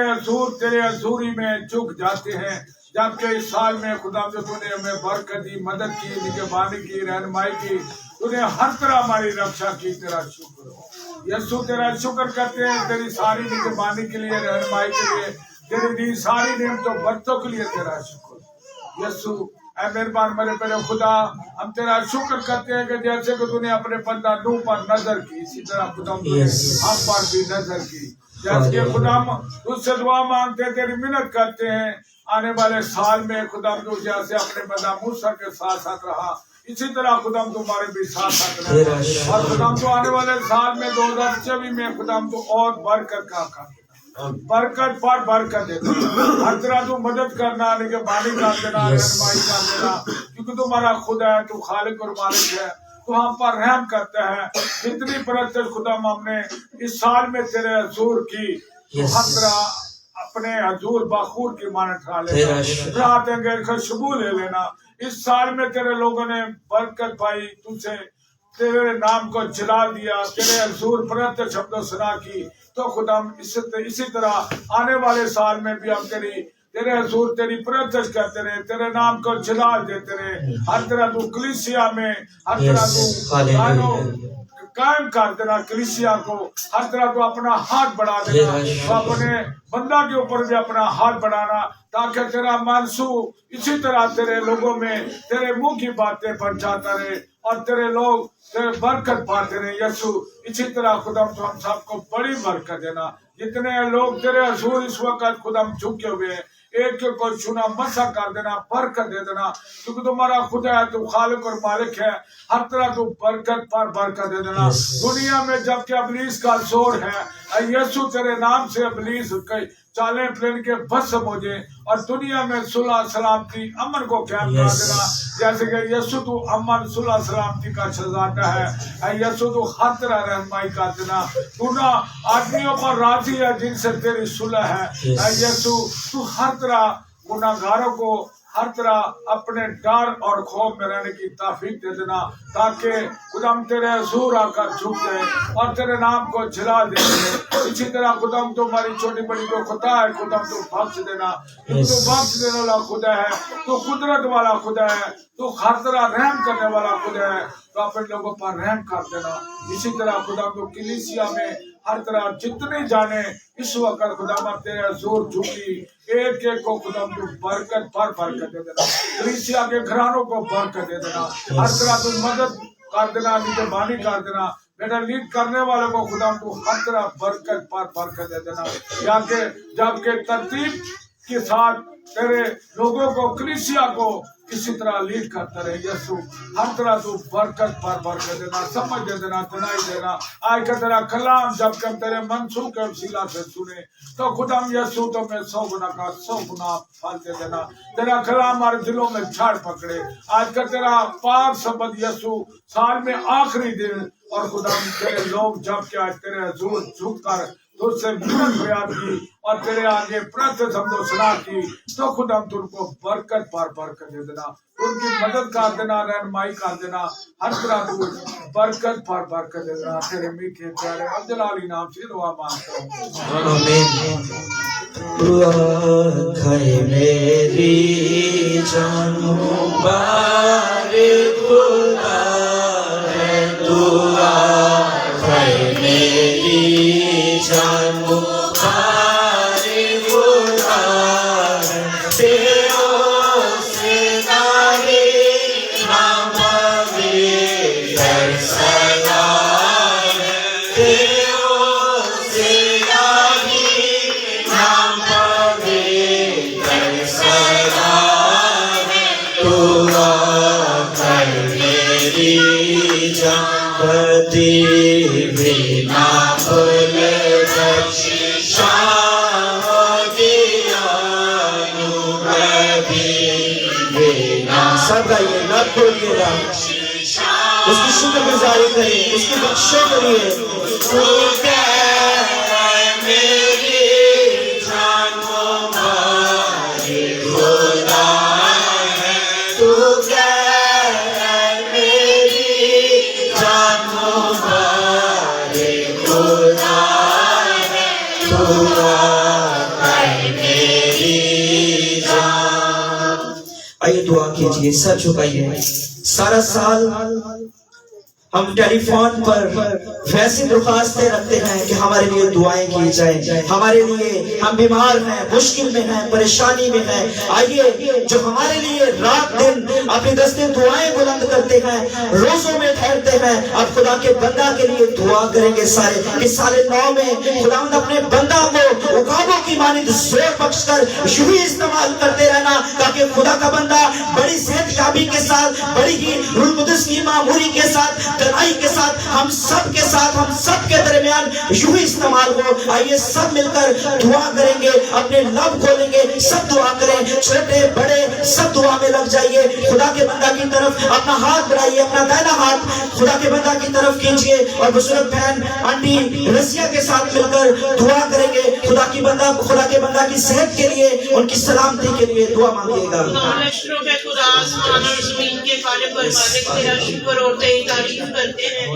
हजूरी में झुक जाते हैं, जबकि इस साल में खुदा जो तूने हमें बरकत दी, मदद की, निगहबानी की, रहनुमाई की, तूने हर तरह हमारी रक्षा की, तेरा शुक्र हो। यसू तेरा शुक्र करते हैं तेरी सारी निगहबानी के लिए, रहनुमाई के लिए, तेरी दी सारी नेमतों बरतों के लिए तेरा शुक्र। यसू ऐ मेहरबान मेरे प्यारे खुदा, हम तेरा शुक्र करते हैं कि जैसे कि तूने अपने बंदा नूह पर नजर की, इसी तरह खुदा हम पर भी नजर की। जैसे कि खुदा तुझसे दुआ मांगते, तेरी मिन्नत करते हैं आने वाले साल में खुदा तू जैसे अपने बंदा मूसा के साथ साथ रहा, इसी तरह खुदा तुम्हारे भी साथ साथ रहे। और खुदा तो आने वाले साल में 2024 में खुदा तो और बरकत का काम, बरकत पर बरकत देना, हर तरह तू मदद करना, निगहबानी कर देना, रहनुमाई कर देना, क्योंकि तुम्हारा खुदा है, तू खालिक और मालिक है, तो हम पर रहम करता है। जितनी बरकत खुदा हमने इस साल में तेरे हजूर की, हर तरह अपने हजूर बखूर की मानत खा लेना, रात खुशबू ले लेना। इस साल में तेरे लोगों ने बरकत पाई, तुझसे तेरे नाम को जला दिया, तेरे हजूर परत शब्दों सुना की, तो खुदा इसी तरह आने वाले साल में भी हम तेरे हजूर तेरी परत करते रहे, तेरे नाम को जला देते रहे। हर तरह तू कलीसिया में हर तरह तू कायम कर देना, कलीसिया को हर तरह तो अपना हाथ बढ़ा देना, तो अपने बंदा के ऊपर भी अपना हाथ बढ़ाना, ताकि तेरा मंसूब इसी तरह तेरे लोगों में तेरे मुंह की बातें पहुंचाता रहे और तेरे लोग तेरे बरकत पाते रहे। यसू इसी तरह खुदम तो हम सबको बड़ी बरकत देना। जितने लोग तेरे हजूर इस वक्त खुदम झुके हुए हैं, एक को चुना मसा कर देना, बरकत दे देना, क्योंकि तुम्हारा खुदा है, तू खालिक और मालिक है, हर तरह तू बरकत पर बरकत दे देना। दुनिया में जबकि इब्लीस का जोर है, यीशु तेरे नाम से इब्लीस चालें प्लेन के भस्म हो जाए और दुनिया में सुलह सलामती अमन को कायम कर देना। जैसे कि यीशु तू अमन सुलह सलामती का शहजादा है, यीशु तू हर तरह रहनुमाई कर देना। तू ना आदमियों पर राजी है जिनसे तेरी सुलह है, यीशु तू हर तरह गुनाहगारों को हर तरह अपने डर और खौफ में रहने की तौफीक दे देना, ताकि खुदाम तेरे हजूर आकर झुक जाए और तेरे नाम को जला दे। इसी तरह खुदाम तो हमारी छोटी बड़ी जो खुदा है, खुदाम तो बख्श देना, तू बख्श देने वाला खुदा है, तू कुदरत वाला खुदा है, तू हर तरह रहम करने वाला खुदा है, तो अपने लोगों पर रहम कर देना। इसी तरह खुदाम तो कलीसिया में हर तरह जितने जाने इस वक्त खुदाम तेरे हजूर झुकी, एक एक को खुदाम तू बरकत पर बरकत दे देना, कलीसिया के घरानों को बरकत दे देना, हर तरह तू मदद कर देना, निगहबानी कर देना, बेटा लीड करने वालों को खुदाम तू हर तरह बरकत पर बरकत दे देना। जाके जबकि तरतीब के साथ तेरे लोगों को कलीसिया को इसी तरह लीड करता रहे। यीशु हर तरह तू बरकत पर बरकत देना, समझ दे देना, तनाई देना। आज का तेरा कलाम जब हम तेरे मंसूब के वसीला से सुने तो खुदा यीशु तो में 100 गुना का 100 गुना फल दे देना। तेरा कलाम हमारे दिलों में झाड़ पकड़े। आज का तेरा पाक शब्द यीशु साल में आखिरी दिन और खुदा तेरे लोग जब के आज तेरे हजूर झुक कर तुझसे विनत फरियाद की और तेरे आगे प्रार्थना समझो सुना की, तो खुदा तुमको बरकत पार पार कर दे देना, उनकी मदद कर देना, रहनुमाई कर देना, हर तरह तू बरकत पार पार कर दे देना। तेरे मीठे प्यारे अब्दुल्लाह नाम से दुआ मांगता हूँ, आमीन। दुआ खाए मेरी जान मुबारक खुदा है, दुआ खाए मेरी जान मुबारक खुदा है, तेरों से नारी नाम मेरा सदा है, तेरों से नारी नाम मेरा सदा है, दुआ कर मेरी जान कभी भी ना भूले बख्शिशा दिया कभी भी ना। सब गाइए, ना भूलिएगा, उसकी शुक्रगुजारी करें, उसकी बख्शो करिए। तू मेरी जान मुबारक खुदा है, तू मेरी जान मुबारक खुदा है, तू मेरी जान। आइए दुआ कीजिए, सर झुकाइए। सारा साल हम टेलीफोन पर वैसी दरख्वास्तें रखते हैं कि हमारे लिए दुआएं की जाएं, हमारे लिए, हम बीमार हैं, मुश्किल में हैं, परेशानी में हैं। आइए जो हमारे लिए रात दिन अपनी दस्ते दुआएं बुलंद करते हैं, रोजों में ठहरते हैं, अब खुदा के बंदा के लिए दुआ करेंगे सारे कि साले 9 में खुदावंद अपने बंदा को उकाबों की मानिंद जोर बख्शकर यूं ही इस्तेमाल करते रहना, ताकि खुदा का बंदा बड़ी सेहतयाबी के साथ, बड़ी ही रूह कुदस की मामूरी के साथ, तनाई के साथ, हम सब के साथ, हम सब के दरमियान यूं ही इस्तेमाल हो। आइए सब मिलकर दुआ करेंगे, अपने लब खोलेंगे, सब दुआ करें, छोटे बड़े सब दुआ में लग जाइए। खुदा के बंदा की तरफ अपना हाथ बढ़ाइए, अपना दाहिना हाथ खुदा के बंदा की तरफ कीजिए और बुजुर्ग बहन आंटी रसिया के साथ मिलकर दुआ करेंगे। खुदा के बंदा की सेहत के लिए, उनकी सलामती के लिए दुआ मांगिएगा। शुक्र और तेरी तारीफ करते हैं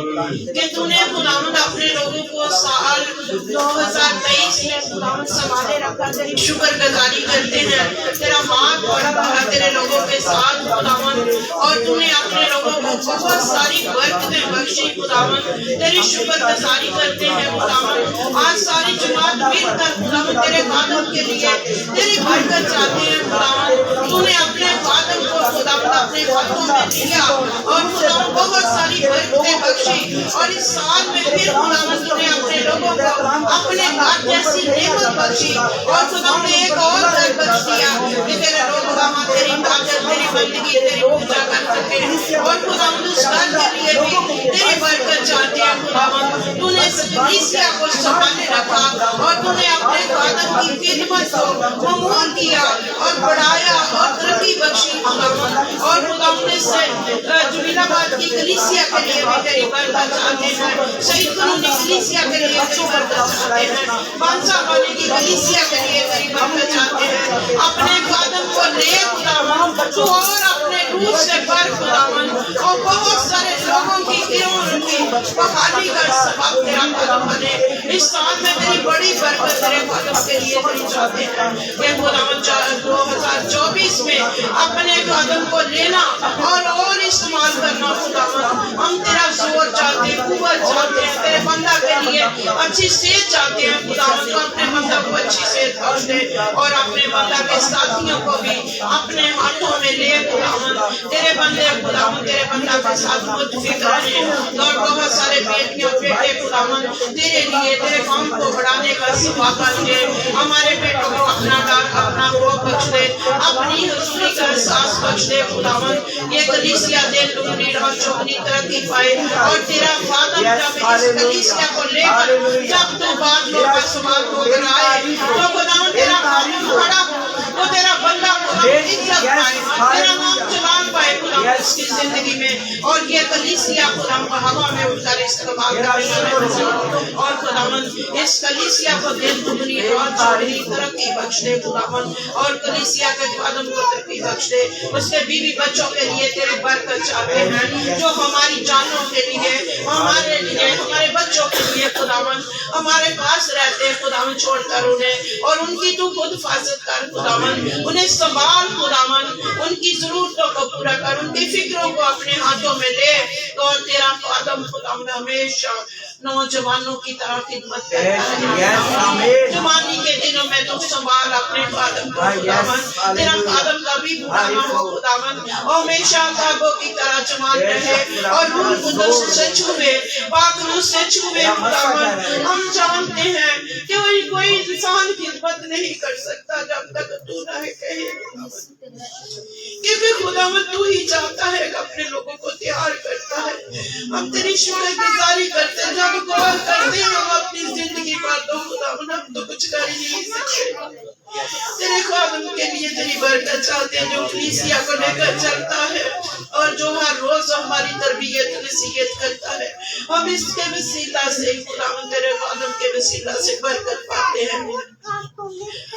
कि तूने खुदावंद अपने लोगों को साल 2023 में खुदावंद संभाले रखा। तेरी शुक्रगुजारी करते हैं, तेरा हाथ बड़ा भरा तेरे लोगों के साथ खुदावंद, और तूने अपने लोगों को बहुत सारी बरकतें बख्शी खुदावंद। तेरी शुक्रगुजारी करते हैं खुदावंद। आज सारी जमात मिलकर खुदावंद तेरे खादम के लिए तेरी बरकत चाहते हैं खुदावंद। तूने अपने खादम को खुदावंद अपने हाथों में लिया और खुदावंद बहुत सारी बरकतें बख्शी, और इस साल में फिर खुदावंद तूने अपने लोगों को अपने घर जैसी नेमत बख्शी, और खुदावंद एक और घर बख्श दिया कि तेरे लोग खुदावंद तेरी ताकत, तेरी बंदगी, तेरी पूजा कर सके। और खुदावंद उस घर के लिए भी तेरी बरकत चाहते हैं खुदावंद। तूने इस कलीसिया को संभाले रखा और तूने अपने खादम की खिदमत को ममूर किया और बढ़ाया और तरक्की बख्शी खुदावंद। और खुदावंद से जुबिलाबाद की कलीसिया के लिए भी तेरी बरकत चाहते हैं, शहीद कॉलोनी कलीसिया के लिए तेरी बरकत चाहते हैं, बादशाह वाले की कलीसिया के लिए तेरी बरकत चाहते हैं। अपने खादम को ले खुदावंद तू और अपने रूह से भर खुदावंद, और बहुत सारे लोगों की बहाली कर सबब तेरा खादम बने। इस साल में तेरी बड़ी बरकत तेरे खादम के लिए तेरी चाहते हैं कि खुदावंद 2024 में अपने खादम को लेना और इस्तेमाल करना खुदावंद। हम तेरा जोर चाहते हैं, कुव्वत चाहते हैं, तेरे बंदा के लिए अच्छी सेहत चाहते हैं खुदावंद। तो अपने बंदा को अच्छी सेहत बख्श दे और अपने बंदा के साथियों को भी अपने हाथों में ले खुदावंद। तेरे बंदे खुदावंद तेरे बंदा के साथ मुतफिक रहे और बहुत सारे बेटियां बेटे खुदावंद तेरे लिए तेरे काम को बढ़ाने का सिवा कर दे। हमारे बेटों को अपना डर, अपना खौफ बख्श दे, अपनी हुजूरी का एहसास बख्श दे खुदावंद। ये कलीसिया दिन दुगनी रात चौगनी तरक्की पाए, और तेरा खादम जब इस कलीसिया को लेकर जब तो बादलों पर सवार होकर आए तो खुदावंद तेरा खादम खड़ा हो, तो तेरा बंदा खुदावंद इज्जत पाए, तेरा नाम चलान पाए खुदावंद। की जिंदगी में और ये कलीसिया खुदावन को हवा में उठकर इस्तेमाल करने और खुदावन इस कलीसिया को दिल दुगनी और चौड़ी तरक्की बख्श दे खुदावन और कलीसिया के खादम को तरक्की बख्श दे उसके बीवी बच्चों के लिए तेरी बरकत चाहते हैं जो हमारी जानों के लिए हमारे लिए हमारे बच्चों के लिए खुदावन हमारे पास रहते हैं खुदावन छोड़कर उन्हें और उनकी तू खुद हिफाजत कर खुदावन उन्हें संभाल खुदावन उनकी जरूरतों को पूरा कर उनकी फिक्रों को अपने हाथों में ले तो तेरा कदम खुदावन हमेशा नौजवानों की तरह खिदमत करता है जवानी के दिनों में तू संभाल अपने कदम को खुदावन तेरा कदम कभी बुरा न हो खुदावन हमेशा काबों की तरह जवान रहे और रूह कुदस से छुए पाक रूह से छुए खुदावन हम जानते हैं कि कोई इंसान खिदमत नहीं कर सकता जब तक तू न कहे क्योंकि खुदावन तू ही चाहता है कि अपने लोगों को तैयार करता है हम तेरी शुक्रगुजारी करते हैं जब गौर करते हैं हम अपनी जिंदगी पर तो खुदावन हम तो कुछ कर ही नहीं सकते तेरे खादम के लिए तेरी बरकत चाहते हैं जो कलीसिया को लेकर चलता है और जो हर रोज हमारी तरबियत नसीहत करता है हम इसके वसीला से खुदावन तेरे खादम के वसीला से बरकत पाते हैं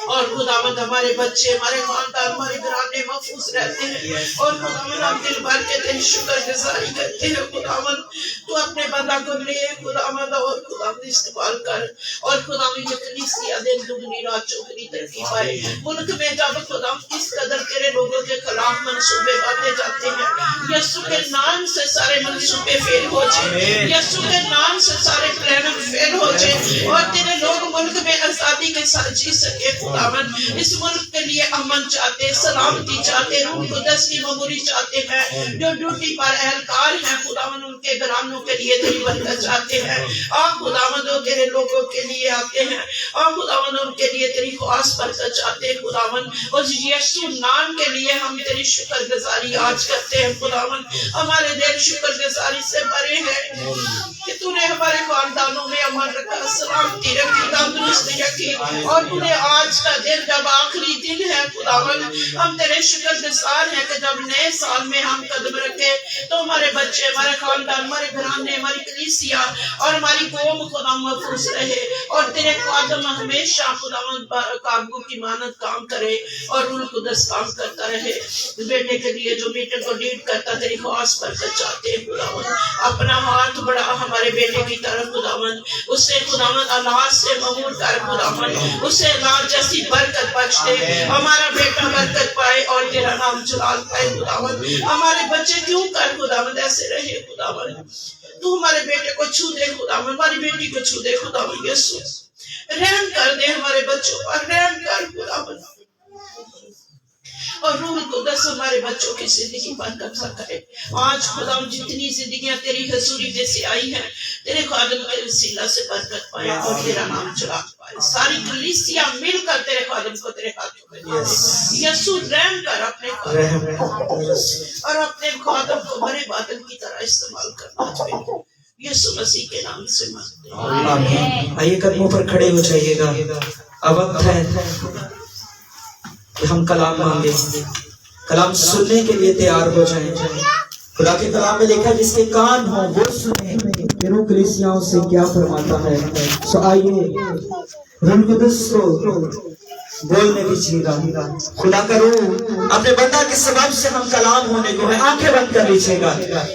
और खुदावन हमारे बच्चे हमारे खानदान हमारे घराने महफूज रहते हैं और खुदावन हम दिल भर के तेरी शुक्रगुजारी करते हैं खुदावन तू अपने बंदा को ले खुदावन और खुदावन इस्तेमाल कर और खुदावन ये कलीसिया दिन दुगनी रात चौगनी तरक्की पाए मुल्क में जब खुदावन किस कदर तेरे लोगों के खिलाफ मंसूबे बांधे जाते हैं यीशु के नाम से सारे मंसूबे फेल हो जाए यीशु के नाम से सारे प्लान फेल हो जाए और तेरे लोग मुल्क में आजादी के साथ जी सके खुदावन इस मुल्क के लिए अमन चाहते सलामती चाहते रूह कुदस की ममूरी चाहते हैं जो ड्यूटी पर एहलकार हैं खुदावन उनके घरानों के लिए तेरी बरकत चाहते हैं आप खुदावन जो तेरे लोगों के लिए आते हैं आप खुदावन उनके लिए तेरी ख्वास बरकत चाहते हैं खुदावन और यीशु नाम के लिए हम तेरी शुक्रगुजारी आज करते हैं खुदावन हमारे दिल शुक्रगुजारी से भरे हैं कि तूने हमारे खानदानों में अमन रखा सलामती रखी तंदुरुस्ती रखी और तूने आज का दिन जब आखिरी दिन है खुदावन हम तेरे शुक्रगुजार हैं कि जब नए साल में हम कदम रखे तो हमारे बच्चे हमारे खानदान हमारे घराने हमारी कलीसिया और हमारी कौम खुदा महफूज रहे और तेरे कदम हमेशा खुदावन काबू की मानत काम करे और रूह कुदस काम करता रहे बेटे के लिए जो बेटे को लीड करता तेरी खास बरकत चाहते हैं खुदावन अपना हाथ बढ़ा हमारे बेटे की तरफ खुदावन उससे खुदावन औलाद से ममूर कर खुदावन उससे औलाद जैसी बरकत बख्श दे हमारा बेटा बरकत पाए और तेरा नाम जलाल पाए खुदावन हमारे बच्चे क्यों कर खुदावन ऐसे रहे खुदावन तू हमारे बेटे को छू दे खुदावन हमारी बेटी को छू दे खुदावन यीशु रहम कर दे हमारे बच्चों पर रहम कर खुदावन और रूह कुदस हमारे बच्चों की जिंदगी पर कब्जा करे आज खुदा जितनी जिंदगियां तेरी हजूरी में से आई हैं तेरे खादम के वसीला से बरकत पाए और तेरा नाम चला पाए सारी कलीसिया मिलकर तेरे खादम को तेरे हाथों में दे यीशु रहम कर अपने और अपने खादम को बड़े बादल की तरह इस्तेमाल करना चाहिए यीशु मसीह के नाम से मांगते हैं आइए कदमों पर खड़े हो जाइएगा अब वक्त है कि हम कलाम मांगे कलाम सुनने के लिए तैयार हो जाएं खुदा के कलाम में लिखा जिसके कान हो वो सुने कि रूह कलीसियाओं से क्या फरमाता है सो आइए रूह कुदस को बोलने दीजिएगा खुदा करो अपने बंदा के सबब से हम कलाम होने को है आंखें बंद कर लीजिएगा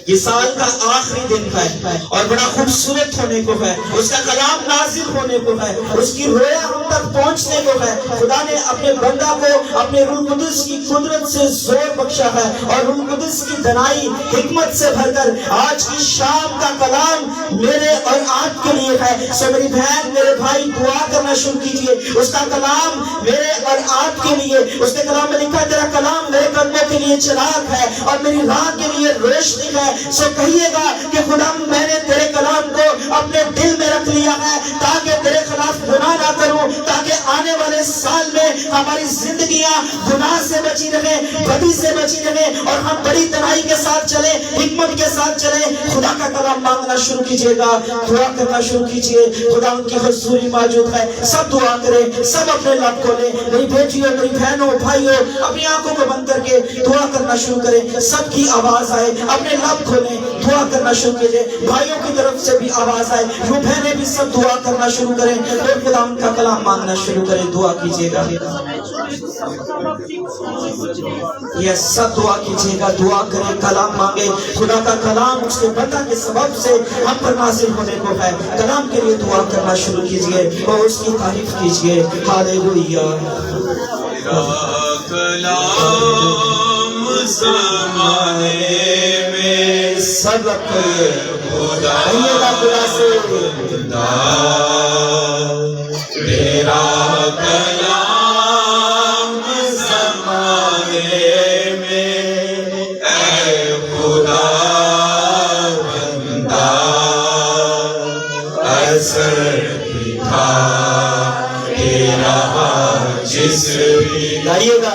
ये साल का आखिरी दिन है और बड़ा खूबसूरत होने को है उसका कलाम नाजिल होने को है उसकी रोया हम तक पहुंचने को है खुदा ने अपने बंदा को अपने रूह कुदस की कुदरत से जोर बख्शा है और रूह कुदस की दनाई हिकमत से भरकर आज की शाम का कलाम मेरे और आपके लिए है सो मेरी बहन मेरे भाई दुआ करना शुरू कीजिए उसका कलाम मेरे और आपके लिए उसने कलाम में लिखा तेरा कलाम मेरे कदमों के लिए चिराग है और मेरी राह के लिए रोशनी है सो कहिएगा कि खुदा मैंने तेरे कलाम को अपने दिल में रख लिया है ताकि तेरे खिलाफ गुनाह ना करूं ताकि आने वाले साल में हमारी जिंदगियां गुनाह से बची रहे बदी से बची रहे और हम बड़ी तनाई के साथ चले हिकमत के साथ चले खुदा का कलाम मांगना शुरू कीजिएगा दुआ करना शुरू कीजिए खुदा उनकी हुजूरी मौजूद है सब दुआ करें सब अपने लब खोले मेरी बेटियों, मेरी बहनों, भाइयों, अपनी आंखों को बंद करके दुआ करना शुरू करें। सबकी आवाज आए, अपने लब खोलें, दुआ करना शुरू कीजिए। भाइयों की तरफ से भी आवाज आए, यूं बहनें भी सब दुआ करना शुरू करें और खुदा का कलाम मांगना शुरू करें। दुआ कीजिएगा, ये सब दुआ कीजिएगा, दुआ करें, कलाम मांगे। खुदा का कलाम उसके बंदा के सबब से हम पर नाज़िल होने को है। कलाम के लिए दुआ करना शुरू कीजिए और उसकी तारीफ कीजिए। हालेलुया। कलाम ज़माने में सबक खुदा से तेरा कलाम ज़माने में ऐ खुदा बंदा असर दिखा तेरा जिस भी गाइएगा,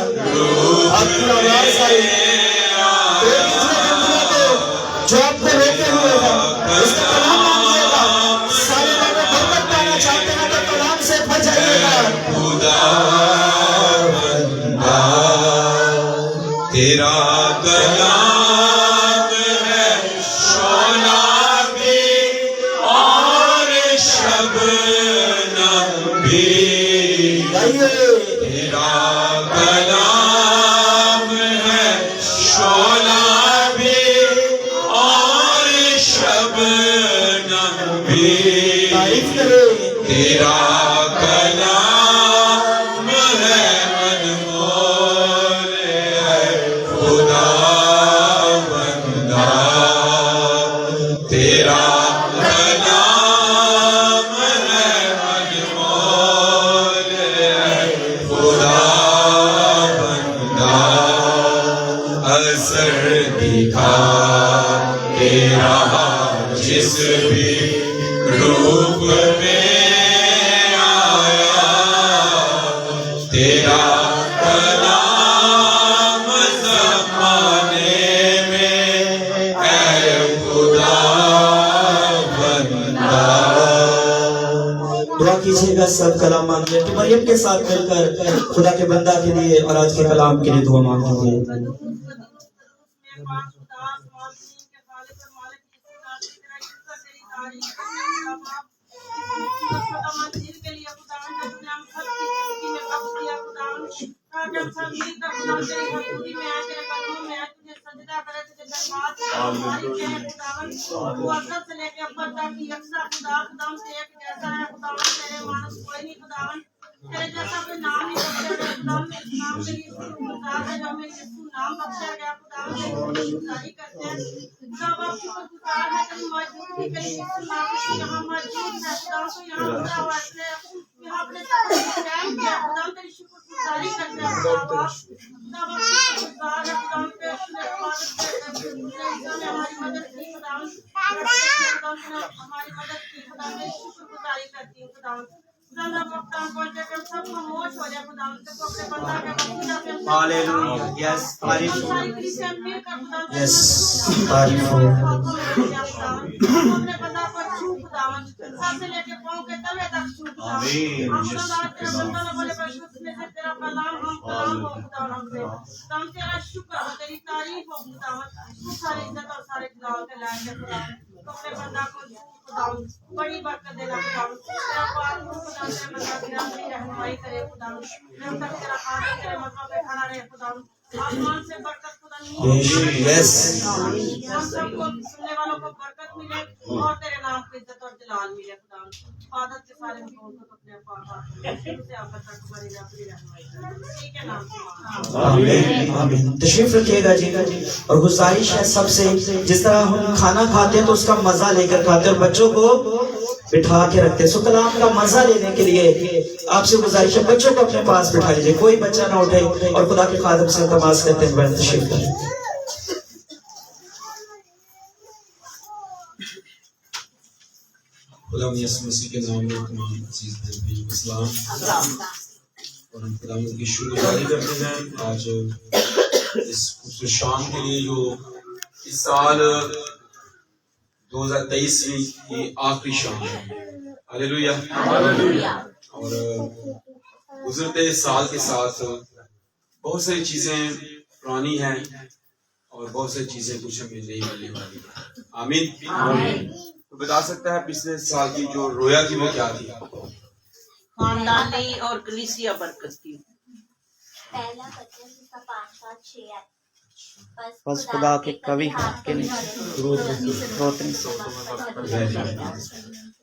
आपकी आवाज आए जो आपको रोके हुए हैं, इसका कलाम मांगिएगा। सारे लोग बरकत पाना चाहते हैं तो कलाम से भर जाइएगा। खुदा बंदा तेरा कलाम है शोला भी और शबनम भी। तेरा कलाम है शोला भी और शबनम भी। तेरा कलाम है अनमोल है खुदा बंदा। तेरा कलाम है अनमोल है खुदा बंदा। असर दिखा तेरा जिस भी रूप में आया। तेरा कलाम ज़माने में ऐ खुदा बंदा। दुआ कीजिएगा, सब कलाम मांगिए। तो मरियम के साथ मिलकर खुदा के बंदा के लिए और आज के कलाम के लिए दुआ मांगेंगे। तेरे जैसा कोई नाम नहीं बख्शा गया खुदा, नाम से खुदा है जो हमें यीशु नाम बख्शा गया खुदा, गुजारी करते हैं जब आपकी पुकार है तेरी मौजूदगी के लिए यीशु नाम यहाँ मौजूद है खुदा। तो यहाँ खुदा वास्ते यहाँ अपने कायम किया खुदा, तेरी शुक्रगुजारी करते हैं खुदा। जब आपकी पुकार है खुदा, हमारी मदद की खुदा, हमारी मदद की खुदा, मैं शुक्रगुजारी करती हूँ खुदा। हालेलुया। यस, तारीफ हो, यस, तारीफ हो। अपने बंदा पर छू खुदावन, सर से लेके पाँव के तले तक छू खुदावन। हम खुदा तेरे बंदा ने बोले बशुद्ध में से तेरा कलाम हम कलाम हो खुदावन हमसे। तो हम तेरा शुक्र हो, तेरी तारीफ हो खुदावन। तू सारी इज्जत और सारे गुलाम के लायक है खुदावन। तो अपने बंदा को खुदावन बड़ी बरकत देना खुदावन। तेरा पाक खुदा तेरे बंदा की रहनुमाई करे खुदावन। जब तक तेरा हाथ तेरे मज़हब पे खड़ा रहे खुदावन। आसमान से बरकत खुदा यस, हम सबको सुनने वालों को बरकत मिले और तेरे नाम की इज्जत और जलाल मिले खुदा। आदत के सारे को अपने पाक से आप तक बड़ी रहनुमाई करे। ठीक है नाम से आमीन, आमीन। तशरीफ रखिएगा जी। और गुजारिश है सबसे, जिस तरह हम खाना खाते हैं तो उसका मजा लेकर खाते हैं और बच्चों को बिठा के रखते हैं। सो कलाम का मजा लेने के लिए आपसे गुजारिश है, बच्चों को अपने पास बिठा लीजिए, कोई बच्चा ना उठे और खुदा के खादम से तमाश करते हैं। तशरीफ करें। खुदा यीशु मसीह के नाम में तमाम अजीज भाइयों को सलाम। और हम खुदा की शुक्रगुजारी करते हैं आज इस खूबसूरत शाम के लिए, जो इस साल 2023 की आखिरी शाम है। हालेलुया। और गुजरते साल के साथ बहुत सारी चीजें पुरानी हैं और बहुत सारी चीजें कुछ हमें नई मिलने वाली हैं। आमीन। तो बता सकता है पिछले साल की जो रोया थी वो क्या थी? खानदानी और कलीसिया बरकत की। पहला बच्चा जिसका 5-7-6 बस खुदा के कवि के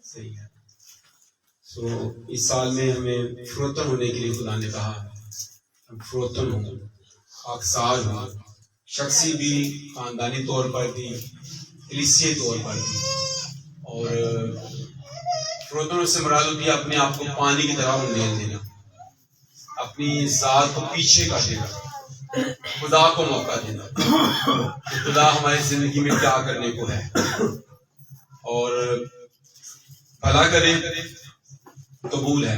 सही है। सो इस साल में हमें फरोतन होने के लिए खुदा ने कहा हम फरोतन हों, खाकसार हों, शख्सी भी, खानदानी तौर पर भी, कलीसियाई तौर पर भी। और फरोतन से मुराद होती है अपने आप को पानी की तरह उंडेल देना, अपनी ज़ात को पीछे कर देना, खुदा को मौका देना कि खुदा हमारी जिंदगी में क्या करने को है और भला करे, कबूल है।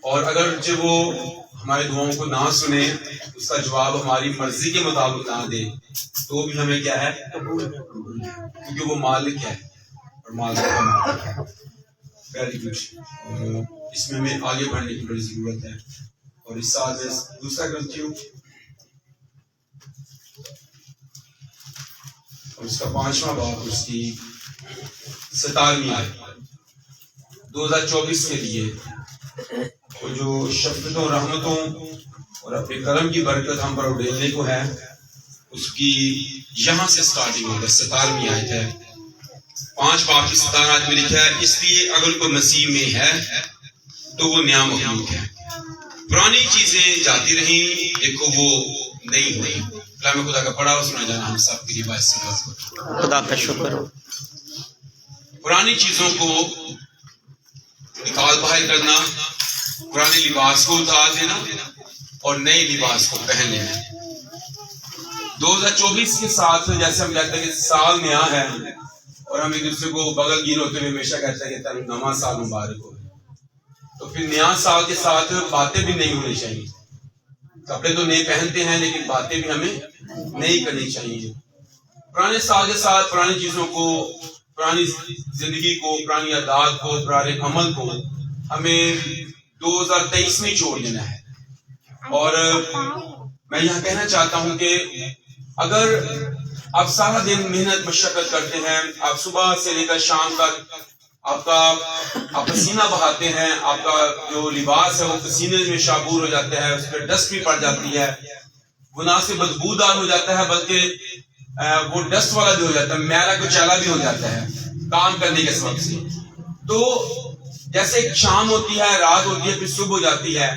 और अगर जब वो हमारी दुआओं को ना सुने, उसका जवाब हमारी मर्जी के मुताबिक ना दे, तो भी हमें क्या है? कबूल है, क्योंकि वो मालिक है और मालिक का मालिक है। Very good. इसमें हमें आगे बढ़ने की बड़ी जरूरत है। और इस साल में दूसरा ग्रंथियों और उसका 5वां बाब, उसकी 17वीं आयत 2024 के लिए वो जो शफ़क़तों, रहमतों और अपने करम की बरकत हम पर उड़ेलने को है, उसकी यहाँ से स्टार्टिंग होगा। 17वीं आयत है, 5 बाब की 17 आयत में लिखा है, इसलिए अगर कोई मसीह में है तो वो नया मखलूक है, पुरानी चीजें जाती रही, देखो वो नहीं हुई। कलाम खुदा का पढ़ा और सुना जाना हम सब के लिए बाइस से खुदा का शुक्र हो। पुरानी चीजों को निकाल बाहर करना, पुराने लिबास को उतार देना और नए लिबास को पहन लेना। 2024 के साथ जैसे हम कहते हैं कि साल नया है और हम एक दूसरे को बगल गिर होते हुए हमेशा कहते हैं कि तेरा नवा साल मुबारक हो, तो फिर नया साल के साथ बातें भी नहीं होनी चाहिए। कपड़े तो नए पहनते हैं लेकिन बातें भी हमें नहीं करनी चाहिए। पुराने साल के साथ पुरानी चीजों को, पुरानी जिंदगी को, पुरानी आदत को, पुराने अमल को हमें 2023 में छोड़ देना है। और मैं यहाँ कहना चाहता हूँ कि अगर आप सारा दिन मेहनत मशक्कत करते हैं, आप सुबह से लेकर शाम तक आप पसीना बहाते हैं, आपका जो लिबास है वो पसीने में शाबूर हो जाता है, उस पर डस्ट भी पड़ जाती है, वो ना से बदबूदार हो जाता है बल्कि वो डस्ट वाला भी हो जाता है, मैला कुचैला भी हो जाता है काम करने के वक्त से। तो जैसे शाम होती है, रात होती है, फिर सुबह हो जाती है,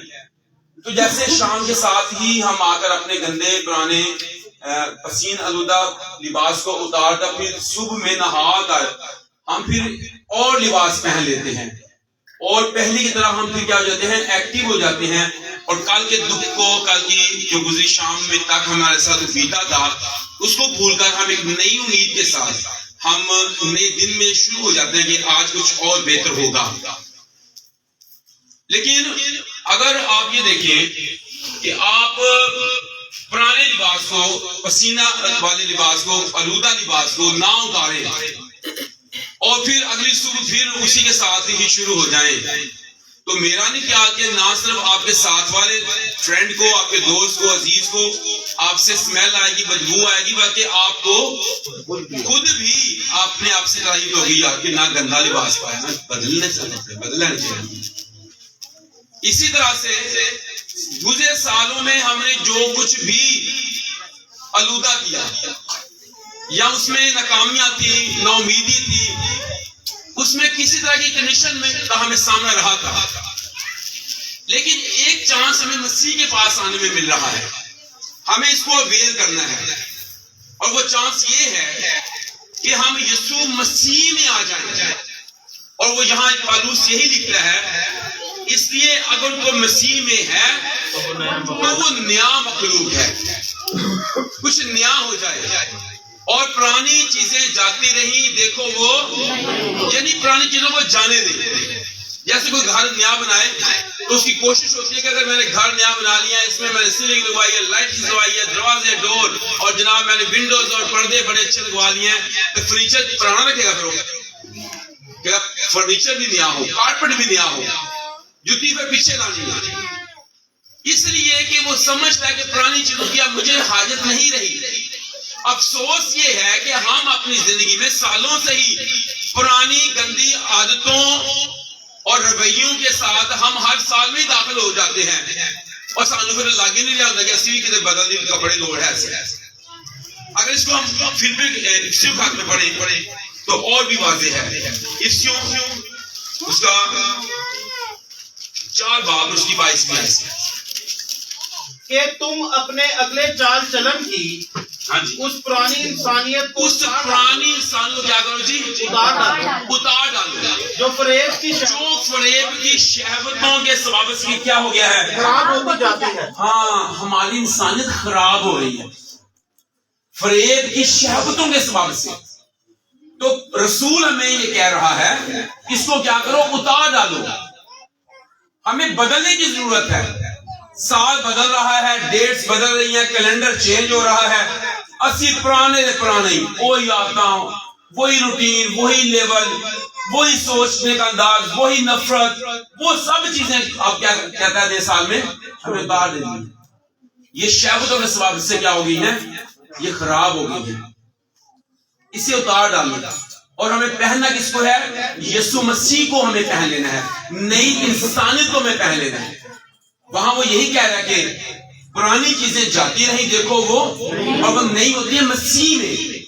तो जैसे शाम के साथ ही हम आकर अपने गंदे पुराने पसीन आलूदा लिबास को उतार कर फिर सुबह में नहा कर हम फिर और लिबास पहन लेते हैं और पहले की तरह हम फिर क्या हो जाते हैं? एक्टिव हो जाते हैं और कल के दुख को, कल की जो गुजरी शाम में तक हमारे साथ बीता था उसको भूलकर हम एक नई उम्मीद के साथ हम नए दिन में शुरू हो जाते हैं कि आज कुछ और बेहतर होगा। लेकिन अगर आप ये देखें कि आप पुराने लिबास को, पसीना वाले लिबास को, आलूदा लिबास को ना उतारे और फिर अगली सुबह फिर उसी के साथ ही शुरू हो जाएं, तो मेरा नहीं ख्याल कि ना सिर्फ आपके साथ वाले फ्रेंड को, आपके दोस्त को, अजीज को आपसे स्मेल आएगी, बदबू आएगी, बल्कि आपको खुद भी अपने आप से तारीफ होगी कि ना गंदा लिबास पाया, ना बदलना चाहिए। इसी तरह से गुज़रे सालों में हमने जो कुछ भी आलूदा किया या उसमें नाकामियां थी, नाउमीदी थी, उसमें किसी तरह की कंडीशन में का हमें सामना रहा था, लेकिन एक चांस हमें मसीह के पास आने में मिल रहा है, हमें इसको अवेल करना है। और वो चांस ये है कि हम यीशु मसीह में आ जाएं। और वो यहाँ एक पालूस यही लिखता है, इसलिए अगर कोई मसीह में है तो वो नया मखलूक है, कुछ नया हो जाए और पुरानी चीजें जाती रही, देखो वो, यानी पुरानी चीजों को जाने दे। जैसे कोई घर नया बनाए तो उसकी कोशिश होती है कि अगर मैंने घर नया बना लिया, इसमें मैंने सीलिंग लगवाई है, लाइट लगवाई है, दरवाजे, डोर, और जनाब मैंने विंडोज और पर्दे बड़े अच्छे लगवा लिए हैं, तो फर्नीचर पुराना रखेगा, फिर फर्नीचर भी नया हो, कारपेट भी नया हो, जुती पे पीछे लानी है, इसलिए कि वो समझता है कि पुरानी चीजों की अब मुझे हाजत नहीं रही। अफसोस ये है कि हम अपनी जिंदगी में सालों से ही पुरानी गंदी आदतों और रवैयों के साथ हम हर साल में दाखिल हो जाते हैं और सानू फिर लागे नहीं लिया कि असी भी कितने बदल दी कपड़े लोड़ है ऐसे। अगर इसको हम फिर भी इफ्सियों खाते में पढ़े तो और भी वाज़ेह है। इफ्सियों उसका 4 बाब उसकी 22 में है कि तुम अपने अगले चाल चलन की उस पुरानी इंसानियत को क्या करो जी, उतार डालो जो फरेब की शहवतों के सबब से क्या हो गया है, खराब होती जाती है। हाँ, हमारी इंसानियत खराब हो रही है फरेब की शहवतों के सबब से। तो रसूल हमें ये कह रहा है इसको क्या करो, उतार डालो। हमें बदलने की जरूरत है। साल बदल रहा है, डेट्स बदल रही हैं, कैलेंडर चेंज हो रहा है, असी पुराने वही आदतें, वही रूटीन, वही लेवल, वही सोचने का अंदाज, वही नफरत, वो सब चीजें अब क्या कहता है 10 साल में हमें उतार देनी। ये शहवतों के सबब से क्या हो गई है, ये खराब हो गई है, इसे उतार डालना। और हमें पहनना किसको है, यीशु मसीह को हमें पहन लेना है, नई इंसानियत को हमें पहन लेना है। वहां वो यही कह रहा है कि पुरानी चीजें जाती रही, देखो वो अब नहीं होती है मसीह में।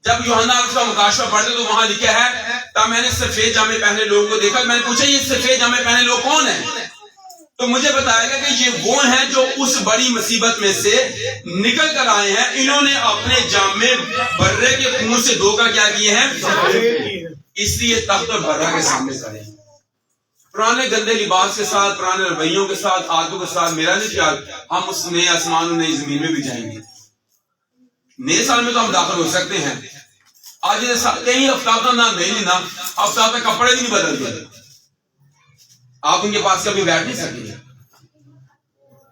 जब यूहन्ना उसका मुकाशवा पढ़ते तो वहां लिखा है, तब मैंने सफेद जामे पहने लोगों को देखा। मैंने पूछा ये सफेद जामे पहने लोग कौन है, तो मुझे बताया गया कि ये वो हैं जो उस बड़ी मुसीबत में से निकल कर आए हैं। इन्होंने अपने जामे बर्रे के खून से धोकर क्या किए हैं, इसलिए तख्त और बर्रा के सामने खड़े हैं। पुराने गंदे लिबास के साथ, पुराने रवैयों के साथ, आदतों के साथ मेरा नहीं ख्याल हम उस नए आसमान और नई जमीन में भी जाएंगे। नए साल में तो हम दाखिल हो सकते हैं। आज कहीं हफ्ता ना नहीं ना हफ्ता तक कपड़े भी नहीं बदलते, आप उनके पास कभी बैठ नहीं सकेंगे।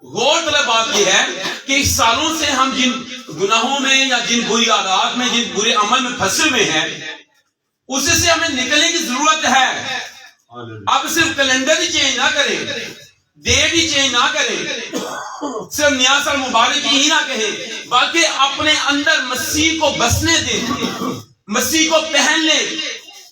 गौरतलब बात यह है कि सालों से हम जिन गुनाहों में या जिन बुरी आदत में, जिन बुरे अमल में फंसे हुए हैं, उससे से हमें निकलने की जरूरत है। आप सिर्फ कैलेंडर ही चेंज ना करें, डेट ही चेंज ना करें, सिर्फ नया साल मुबारक ही ना कहें, बल्कि अपने अंदर मसीह को बसने दें, मसीह को पहन लें,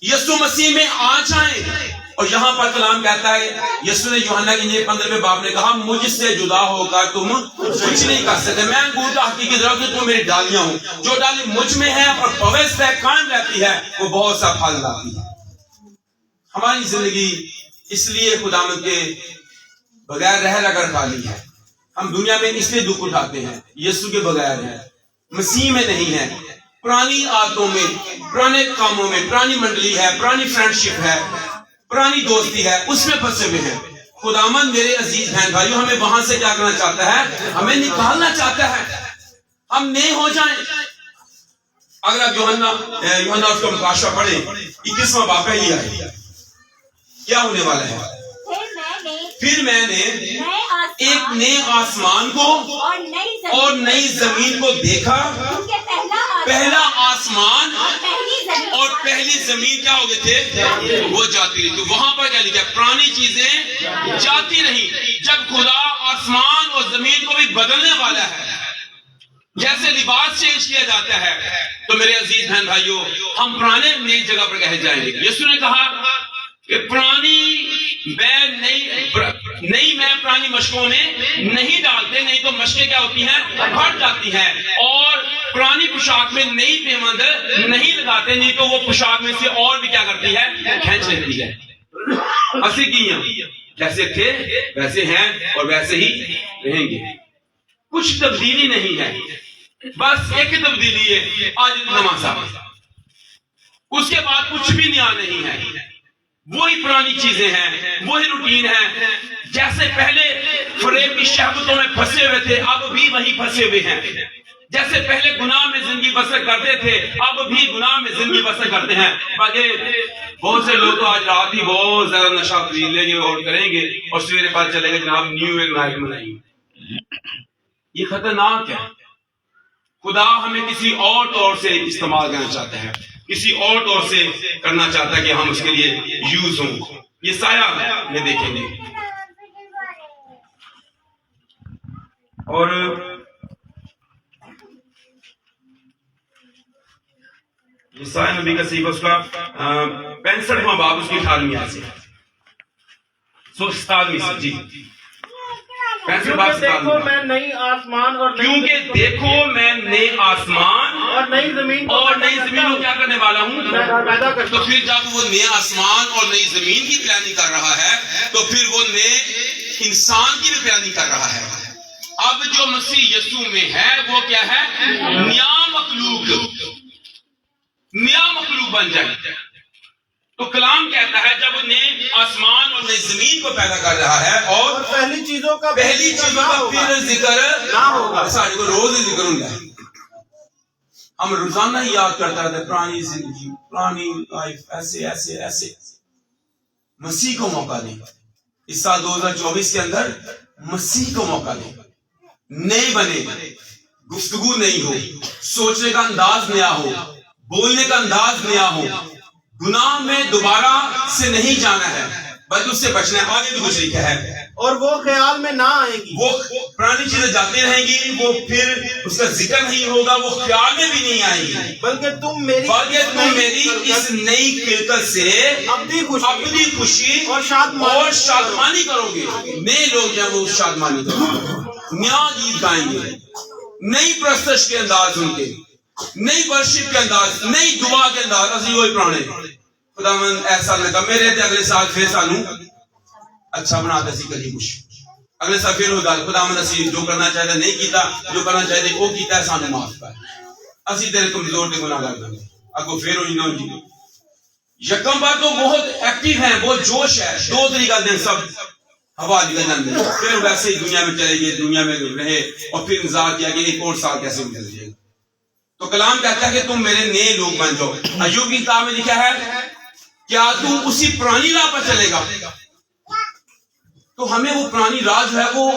यीशु मसीह में आ जाएं। और यहां पर कलाम कहता है, यीशु ने यूहन्ना की 15वें बाब ने कहा, मुझसे जुदा होकर तुम कुछ नहीं कर सकते। मैं अंगूर का हकीकी दरख्त हूं, तुम मेरी डालियां हो। जो डाली मुझ में है और पवित्र कायम रहती है, वो बहुत सा फल लाती है। हमारी जिंदगी इसलिए खुदावंद के बगैर रह कर खाली है। हम दुनिया में इसलिए दुख उठाते हैं, यीशु के बगैर है, मसीह में नहीं है। पुरानी आदतों में, पुराने कामों में, पुरानी मंडली है, पुरानी फ्रेंडशिप है, पुरानी दोस्ती है, उसमें फंसे हुए हैं। खुदावंद मेरे अजीज बहन भाइयों हमें वहां से क्या करना चाहता है, हमें निकालना चाहता है, हम नए हो जाएं। अगर आप यूहन्ना उसका मुकाशवा पढ़े 21वां बाब पहली है, क्या होने वाला है, फिर मैंने एक नए आसमान को और नई जमीन को देखा। पहला आसमान और पहली जमीन क्या हो गए थे, वो जाती रही। तो वहां पर क्या लिखा है, पुरानी चीजें जाती रही। जब खुदा आसमान और जमीन को भी बदलने वाला है, जैसे लिबास चेंज किया जाता है, तो मेरे अजीज बहन भाइयों हम पुराने नई जगह पर कहे जाएंगे। यीशु ने कहा कि नई मैं पुरानी मशकों में नहीं डालते, नहीं तो मशकें क्या होती हैं, फट जाती हैं। और पुरानी पोशाक में नई पेमंद नहीं लगाते, नहीं तो वो पोशाक में से और भी क्या करती है, खींच लेती है। असली की जैसे थे वैसे हैं और वैसे ही रहेंगे, कुछ तब्दीली नहीं है। बस एक ही तब्दीली है, आज नमाज़, उसके बाद कुछ भी नया नहीं है। वही पुरानी चीजें हैं, वही रूटीन है। जैसे पहले फरेब की शहवतों में फंसे हुए थे, अब भी वही फंसे हुए हैं। जैसे पहले गुनाह में जिंदगी बसर करते थे, अब भी गुनाह में जिंदगी बसर करते हैं। बाकी बहुत से लोग तो आज रात ही बहुत ज्यादा नशा खरीद लेंगे और करेंगे और सवेरे पता चलेगा जनाब न्यू ईयर नाइट मनाएंगे। ये खतरनाक है। खुदा हमें किसी और तौर से इस्तेमाल करना चाहता है, किसी और तौर से करना चाहता है कि हम उसके लिए यूज हों। ये साया में देखेंगे, اور یسایا نبی کا صحیفہ اس کا 65واں باب اس کی 18ویں آیت سے 167ویں سے جی 65 باب سے دیکھو میں نئی آسمان اور کیونکہ دیکھو میں نئے آسمان اور نئی زمین کو کیا کرنے والا ہوں پیدا کرتا تو پھر جب وہ نئے آسمان اور نئی زمین کی پلاننگ کر رہا ہے تو پھر وہ نئے انسان کی بھی پلاننگ کر رہا ہے. اب جو مسیح یسوع میں ہے وہ کیا ہے؟ نیا مخلوق بن جائے. تو کلام کہتا ہے جب وہ نئے آسمان اور نئی زمین کو پیدا کر رہا ہے اور پہلی چیزوں کا پھر ذکر نہ ہوگا. سارے کو روز ہی ذکر ہوں گا. ہم روزانہ ہی یاد کرتا رہتے پرانی زندگی پرانی لائف ایسے ایسے ایسے. مسیح کو موقع دیں اس سال 2024 کے اندر. مسیح کو موقع دیں. نئے بنے, گفتگو نہیں ہو, سوچنے کا انداز نیا ہو, بولنے کا انداز نیا ہو. گناہ میں دوبارہ سے نہیں جانا ہے بلکہ اس سے بچنا ہے. آگے بھی کچھ لکھا ہے اور وہ خیال میں نہ آئے گی. وہ پرانی چیزیں جاتی رہیں گی, وہ پھر اس کا ذکر نہیں ہوگا, وہ خیال میں بھی نہیں آئیں گی. بلکہ تم میری اس نئی خلقت سے اپنی خوشی اور شادمانی کرو گے. نئے لوگ ہیں وہ شادمانی کرو گے, نیا گیت گائیں گے, نئی پرستش کے انداز ان کے, نئی ورشپ کے انداز, نئی دعا کے انداز. اسی وہی پرانے خداوند ایسا لگا میرے تے اگلے سال پھر سانو اچھا بنا دے سی کلی کچھ اگلے سال پھر ہوگا خداوند اسی جو کرنا چاہتے نہیں کیتا, جو کرنا چاہتے وہ کیتا ہے سانو معاف کر. اسی تیرے کمزور تے گناہگار بنے اگو پھر ہوئی نہ ہوئی. یکم بار تو بہت ایکٹیو ہیں, بہت جوش ہے. 2 طریقہ دن سب ہوا نکل جاندے پھر ویسے ہی دنیا میں چلے گئے, دنیا میں رہے اور پھر انتظار کیا کہ ایک اور سال کیسے گزر جائے گا. تو کلام کہتا ہے کہ تم میرے نئے لوگ بن جاؤ. ایوب کی کتاب میں لکھا ہے کیا تم اسی پرانی راہ پر چلے گا. تو ہمیں وہ پرانی راہ جو ہے وہ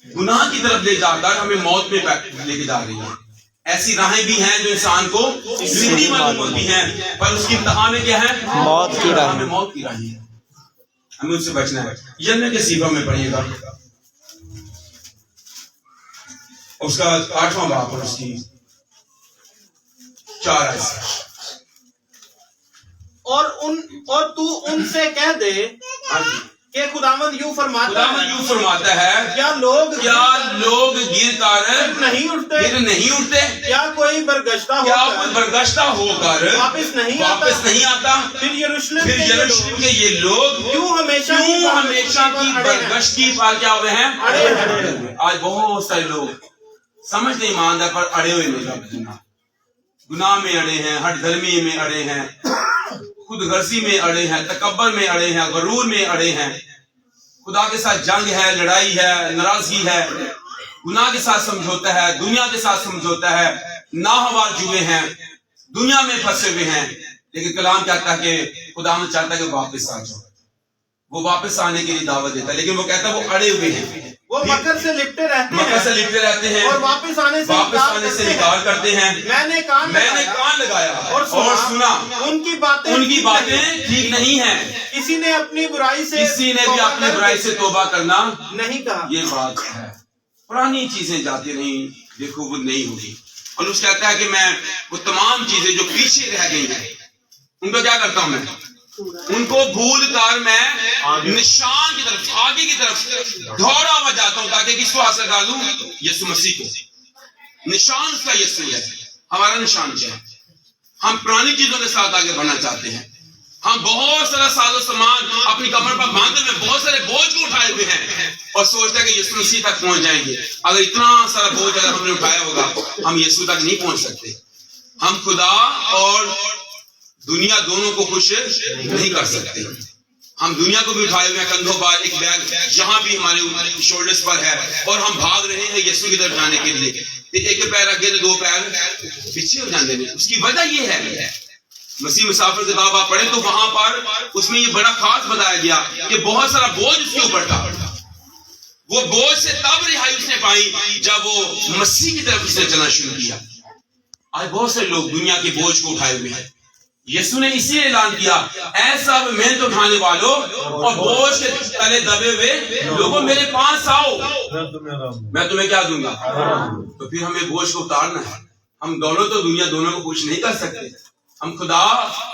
گناہ کی طرف لے جا کر ہمیں موت میں لے کے جا رہی ہے. ایسی راہیں بھی ہیں جو انسان کو زندگی معلوم ہوتی ہیں پر اس کی انتہا میں کیا ہے؟ موت کی راہ. ہمیں موت کی راہیں ہیں, ہمیں اس سے بچنا ہے. جنت کے صحیفہ میں پڑھیے گا اس کا 8واں باب اور اس کی 4 آیت. اور تو ان سے کہہ دے کہ خداوند یوں فرماتا ہے کیا لوگ گر کر نہیں اٹھتے, کیا کوئی برگشتہ ہو کر واپس نہیں آتا. پھر یروشلم کے یہ لوگ کیوں ہمیشہ کی برگشتی پر کیا ہوئے ہیں؟ آج بہت سارے لوگ سمجھ نہیں ایماندار پر اڑے ہوئے ہیں. گناہ میں اڑے ہیں, ہٹ دھرمی میں اڑے ہیں, خود غرضی میں اڑے ہیں, تکبر میں اڑے ہیں, غرور میں اڑے ہیں. خدا کے ساتھ جنگ ہے, لڑائی ہے, ناراضگی ہے, گناہ کے ساتھ سمجھوتا ہے, دنیا کے ساتھ سمجھوتا ہے, ناہوار جوئے ہیں, دنیا میں پھنسے ہوئے ہیں. لیکن کلام کہتا ہے کہ خدا ہمیں چاہتا ہے کہ واپس آ جاؤ. وہ واپس آنے کے لیے دعوت دیتا ہے, لیکن وہ کہتا ہے وہ اڑے ہوئے ہیں, وہ مکر سے لپٹے رہتے ہیں اور واپس آنے سے انکار کرتے ہیں. میں نے کان لگایا اور سنا ان کی باتیں ٹھیک نہیں ہیں. کسی نے اپنی برائی سے توبہ کرنا نہیں کہا. یہ بات ہے. پرانی چیزیں جاتی رہیں, دیکھو وہ نہیں ہوگی. اور اس کہتا ہے کہ میں وہ تمام چیزیں جو پیچھے رہ گئی ہیں ان کو کیا کرتا ہوں, میں ان کو بھول کر میں نشان کی طرف, آگے کی طرف دوڑا ہوا جاتا ہوں تاکہ کس کو حاصل کر لوں؟ یسوع مسیح کو. نشان اس کا یسوع ہے. ہمارا نشان کیا ہے؟ ہم پرانی چیزوں کے ساتھ آگے بڑھنا چاہتے ہیں. ہم بہت سارا ساز و سامان اپنی کمر پر باندھے ہوئے, بہت سارے بوجھ کو اٹھائے ہوئے ہیں اور سوچتے ہیں کہ یسوع مسیح تک پہنچ جائیں گے. اگر اتنا سارا بوجھ اگر ہم نے اٹھایا ہوگا ہم یسوع تک نہیں پہنچ سکتے. ہم خدا اور دنیا دونوں کو خوش نہیں کر سکتے. ہم دنیا کو بھی اٹھائے ہوئے ہیں کندھوں پر, ایک بیگ جہاں بھی ہمارے شولڈرز پر ہے, اور ہم بھاگ رہے ہیں یسوع کی طرف جانے کے لیے. ایک پیر آگے تو 2 پیر پیچھے ہو جانے میں. اس کی وجہ یہ ہے مسیح مسافر کتاب آپ پڑھیں تو وہاں پر اس میں یہ بڑا خاص بتایا گیا کہ بہت سارا بوجھ اس کے اوپر تھا. وہ بوجھ سے تب رہائی اس نے پائی جب وہ مسیح کی طرف اس نے چلنا شروع کیا. آج بہت سے لوگ دنیا کے بوجھ کو اٹھائے ہوئے ہیں, یسوع نے اسی لیے اعلان کیا اے سب محنت اٹھانے والوں اور بوجھ کے تلے دبے ہوئے لوگوں میرے پاس آؤ میں تمہیں کیا دوں گا. تو پھر ہمیں بوجھ کو اتارنا ہے. ہم دولت اور دنیا دونوں کو خوش نہیں کر سکتے. ہم خدا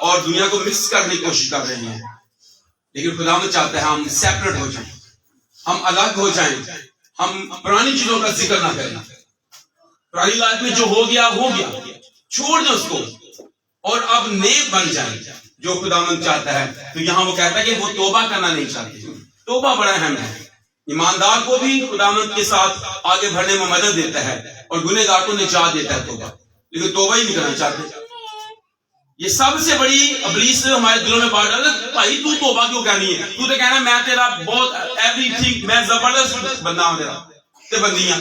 اور دنیا کو مکس کرنے کی کوشش کر رہے ہیں, لیکن خدا میں چاہتا ہے ہم سیپریٹ ہو جائیں, ہم الگ ہو جائیں, ہم پرانی چیزوں کا ذکر نہ کریں. پرانی لائف میں جو ہو گیا چھوڑ دیں اس کو اور اب نیک بن جائیں جو خداوند چاہتا ہے. تو یہاں وہ کہتا ہے کہ وہ توبہ کرنا نہیں چاہتے. توبہ بڑا اہم ہے. ایماندار کو بھی خداوند کے ساتھ آگے بڑھنے میں مدد دیتا ہے اور گنہگار کو نجات دیتا ہے توبہ, لیکن توبہ ہی نہیں کرنا چاہتے. یہ سب سے بڑی ابلیس ہمارے دلوں میں بات ڈالتا ہے بھائی تو توبہ کیوں کرنی ہے, تو کہنا میں تیرا بہت ایوری تھنگ میں زبردست بندہ ہوں تیرا تے بندیاں.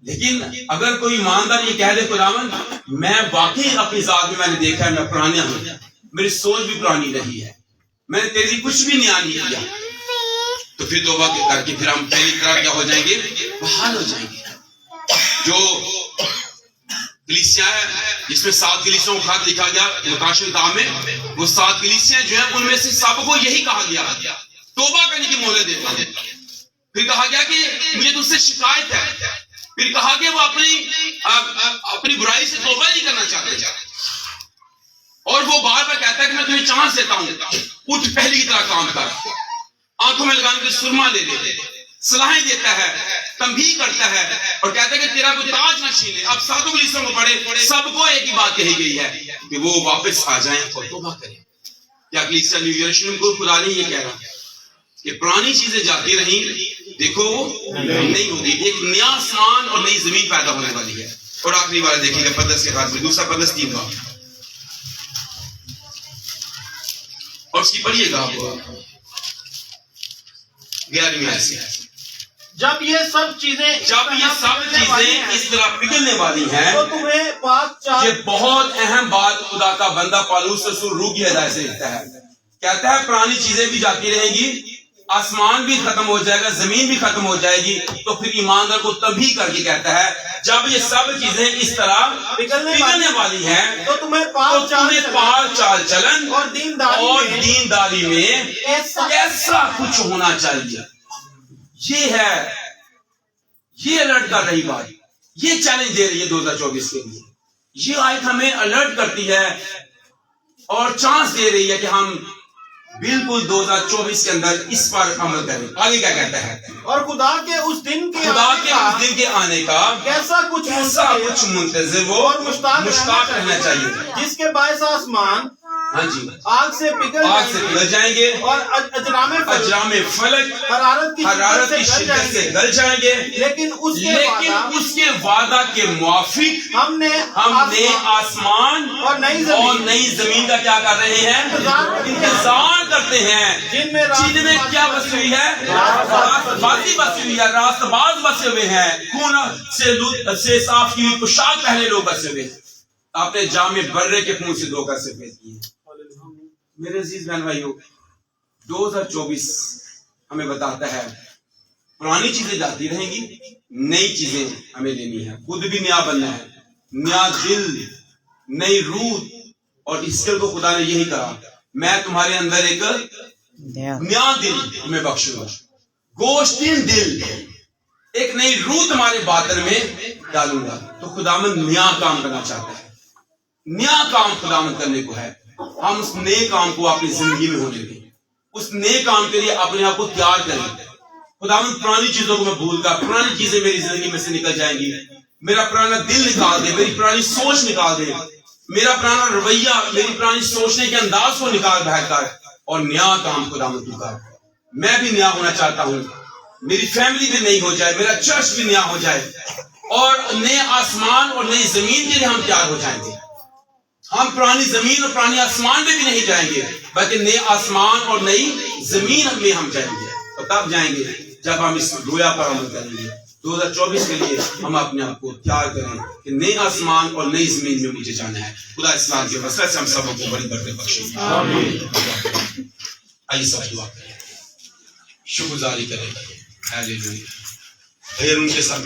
لیکن اگر کوئی ایماندار یہ کہہ دے خداوند میں واقعی اپنی ذات میں نے دیکھا ہے میں پرانا ہوں, میری سوچ بھی پرانی رہی ہے, میں نے تیری کچھ بھی نیا نہیں کیا, تو پھر توبہ کر کے پھر ہم پہلی طرح کیا ہو جائیں گے, بحال ہو جائیں گے. جو کلیسیا ہے جس میں 7 کلیسیوں کو خط لکھا گیا مکاشفہ کتاب میں, وہ 7 کلیسیاں جو ہیں ان میں سے سب کو یہی کہا گیا توبہ کرنے کی مہلت دیتا ہے. پھر کہا گیا کہ مجھے تجھ سے شکایت ہے. پھر کہا کہ وہ اپنی برائی سے توبہ نہیں کرنا چاہتے, اور وہ بار بار کہتا ہے کہ میں تمہیں چانس دیتا ہوں, اٹھ پہلی کی طرح کام کر, آنکھوں میں لگانے کے سرما لے لے, صلاحیں دیتا ہے, تنبیہ کرتا ہے اور کہتا ہے کہ تیرا کوئی تاج نہ چھین لے. اب 7 کلیسیوں کو پڑھے, سب کو ایک ہی بات کہی گئی ہے کہ وہ واپس آ جائیں اور توبہ کریں. کیا کلیسیا نیو یروشلم کو خدا نہیں یہ کہہ رہا کہ پرانی چیزیں جاتی رہیں دیکھو نہیں ہوگی, ایک نیا آسمان اور نئی زمین پیدا ہونے والی ہے. اور آخری بار دیکھیں گے پدس کے بعد میں, دوسرا پدس 3 بار, اور اس کی پڑھیے گا آپ 11ویں آیت سے. جب یہ سب چیزیں اس طرح پگھلنے والی ہیں تو تمہیں پاک چال. یہ بہت اہم بات خدا کا بندہ پالوس رسول روح کی ہدایت سے لکھتا ہے. کہتا ہے پرانی چیزیں بھی جاتی رہیں گی, آسمان بھی ختم ہو جائے گا, زمین بھی ختم ہو جائے گی. تو پھر ایماندار کو تبھی کر کے کہتا ہے جب یہ سب چیزیں اس طرح پگھلنے والی ہیں تو تمہیں پاک چال چلن اور دینداری میں ایسا کچھ ہونا چاہیے. یہ ہے, یہ الرٹ کر رہی بات, یہ چیلنج دے رہی ہے 2024 کے لیے. یہ آیت ہمیں الرٹ کرتی ہے اور چانس دے رہی ہے کہ ہم بالکل 2024 کے اندر اس پر عمل کریں. آگے کیا کہتا ہے, اور خدا کے اس دن کے آنے کا کیسا کچھ منتظر اور مشتاق رہنا چاہیے, جس کے باعث آسمان ہاں جی آگ سے پگھل جائیں گے اور اجرام فلک حرارت کی شدت سے گل جائیں گے. لیکن اس کے وعدہ کے موافق ہم نے آسمان اور نئی زمین کا کیا کر رہے ہیں, انتظار کرتے ہیں, جن میں کیا بسی ہوئی ہے, راست بازی بسی ہوئی ہے, راست باز بسے ہوئے ہیں, خون سے صاف کی ہوئی پوشاک پہنے لوگ بسے ہوئے ہیں, آپ نے جامع برے کے خون سے دھوکہ سے پیش کیے. میرے عزیز بہن بھائیو 2024 ہمیں بتاتا ہے پرانی چیزیں جاتی رہیں گی, نئی چیزیں ہمیں لینی ہے, خود بھی نیا بننا ہے, نیا دل, نئی روح. اور اس کو خدا نے یہی کہا میں تمہارے اندر ایک نیا دل تمہیں بخشوں گا, گوشتین دل, ایک نئی روح تمہارے باطن میں ڈالوں گا. تو خداوند نیا کام کرنا چاہتا ہے, نیا کام خداوند کرنے کو ہے. ہم اس نئے کام کو اپنی زندگی میں ہونے دیں, اس نئے کام کے لیے اپنے آپ کو تیار کریں. خداوند پرانی چیزوں کو میں بھول کر, پرانی چیزیں میری زندگی میں سے نکل جائیں گی, میرا پرانا دل نکال دے, میری پرانی سوچ نکال دے, میرا پرانا رویہ, میری پرانی سوچنے کے انداز کو نکال بہر کر, اور نیا کام خداوند تو کر. میں بھی نیا ہونا چاہتا ہوں, میری فیملی بھی نئی ہو جائے, میرا چرچ بھی نیا ہو جائے, اور نئے آسمان اور نئی زمین کے لیے ہم تیار ہو جائیں گے. ہم پرانی زمین اور پرانی آسمان میں بھی نہیں جائیں گے, بلکہ نئے آسمان اور نئی زمین میں ہم جائیں گے. اور تب جائیں گے جب ہم اس رویا پر عمل کریں گے. 2024 کے لیے ہم اپنے آپ کو تیار کریں کہ نئے آسمان اور نئی زمین میں مجھے جانا ہے. خدا اسلام کے وسیلے سے ہم سب کو بڑی برکت بخشے. آئیے سب دعا کریں, شکر گزاری کریں. ہاللیلویا. ان کے ساتھ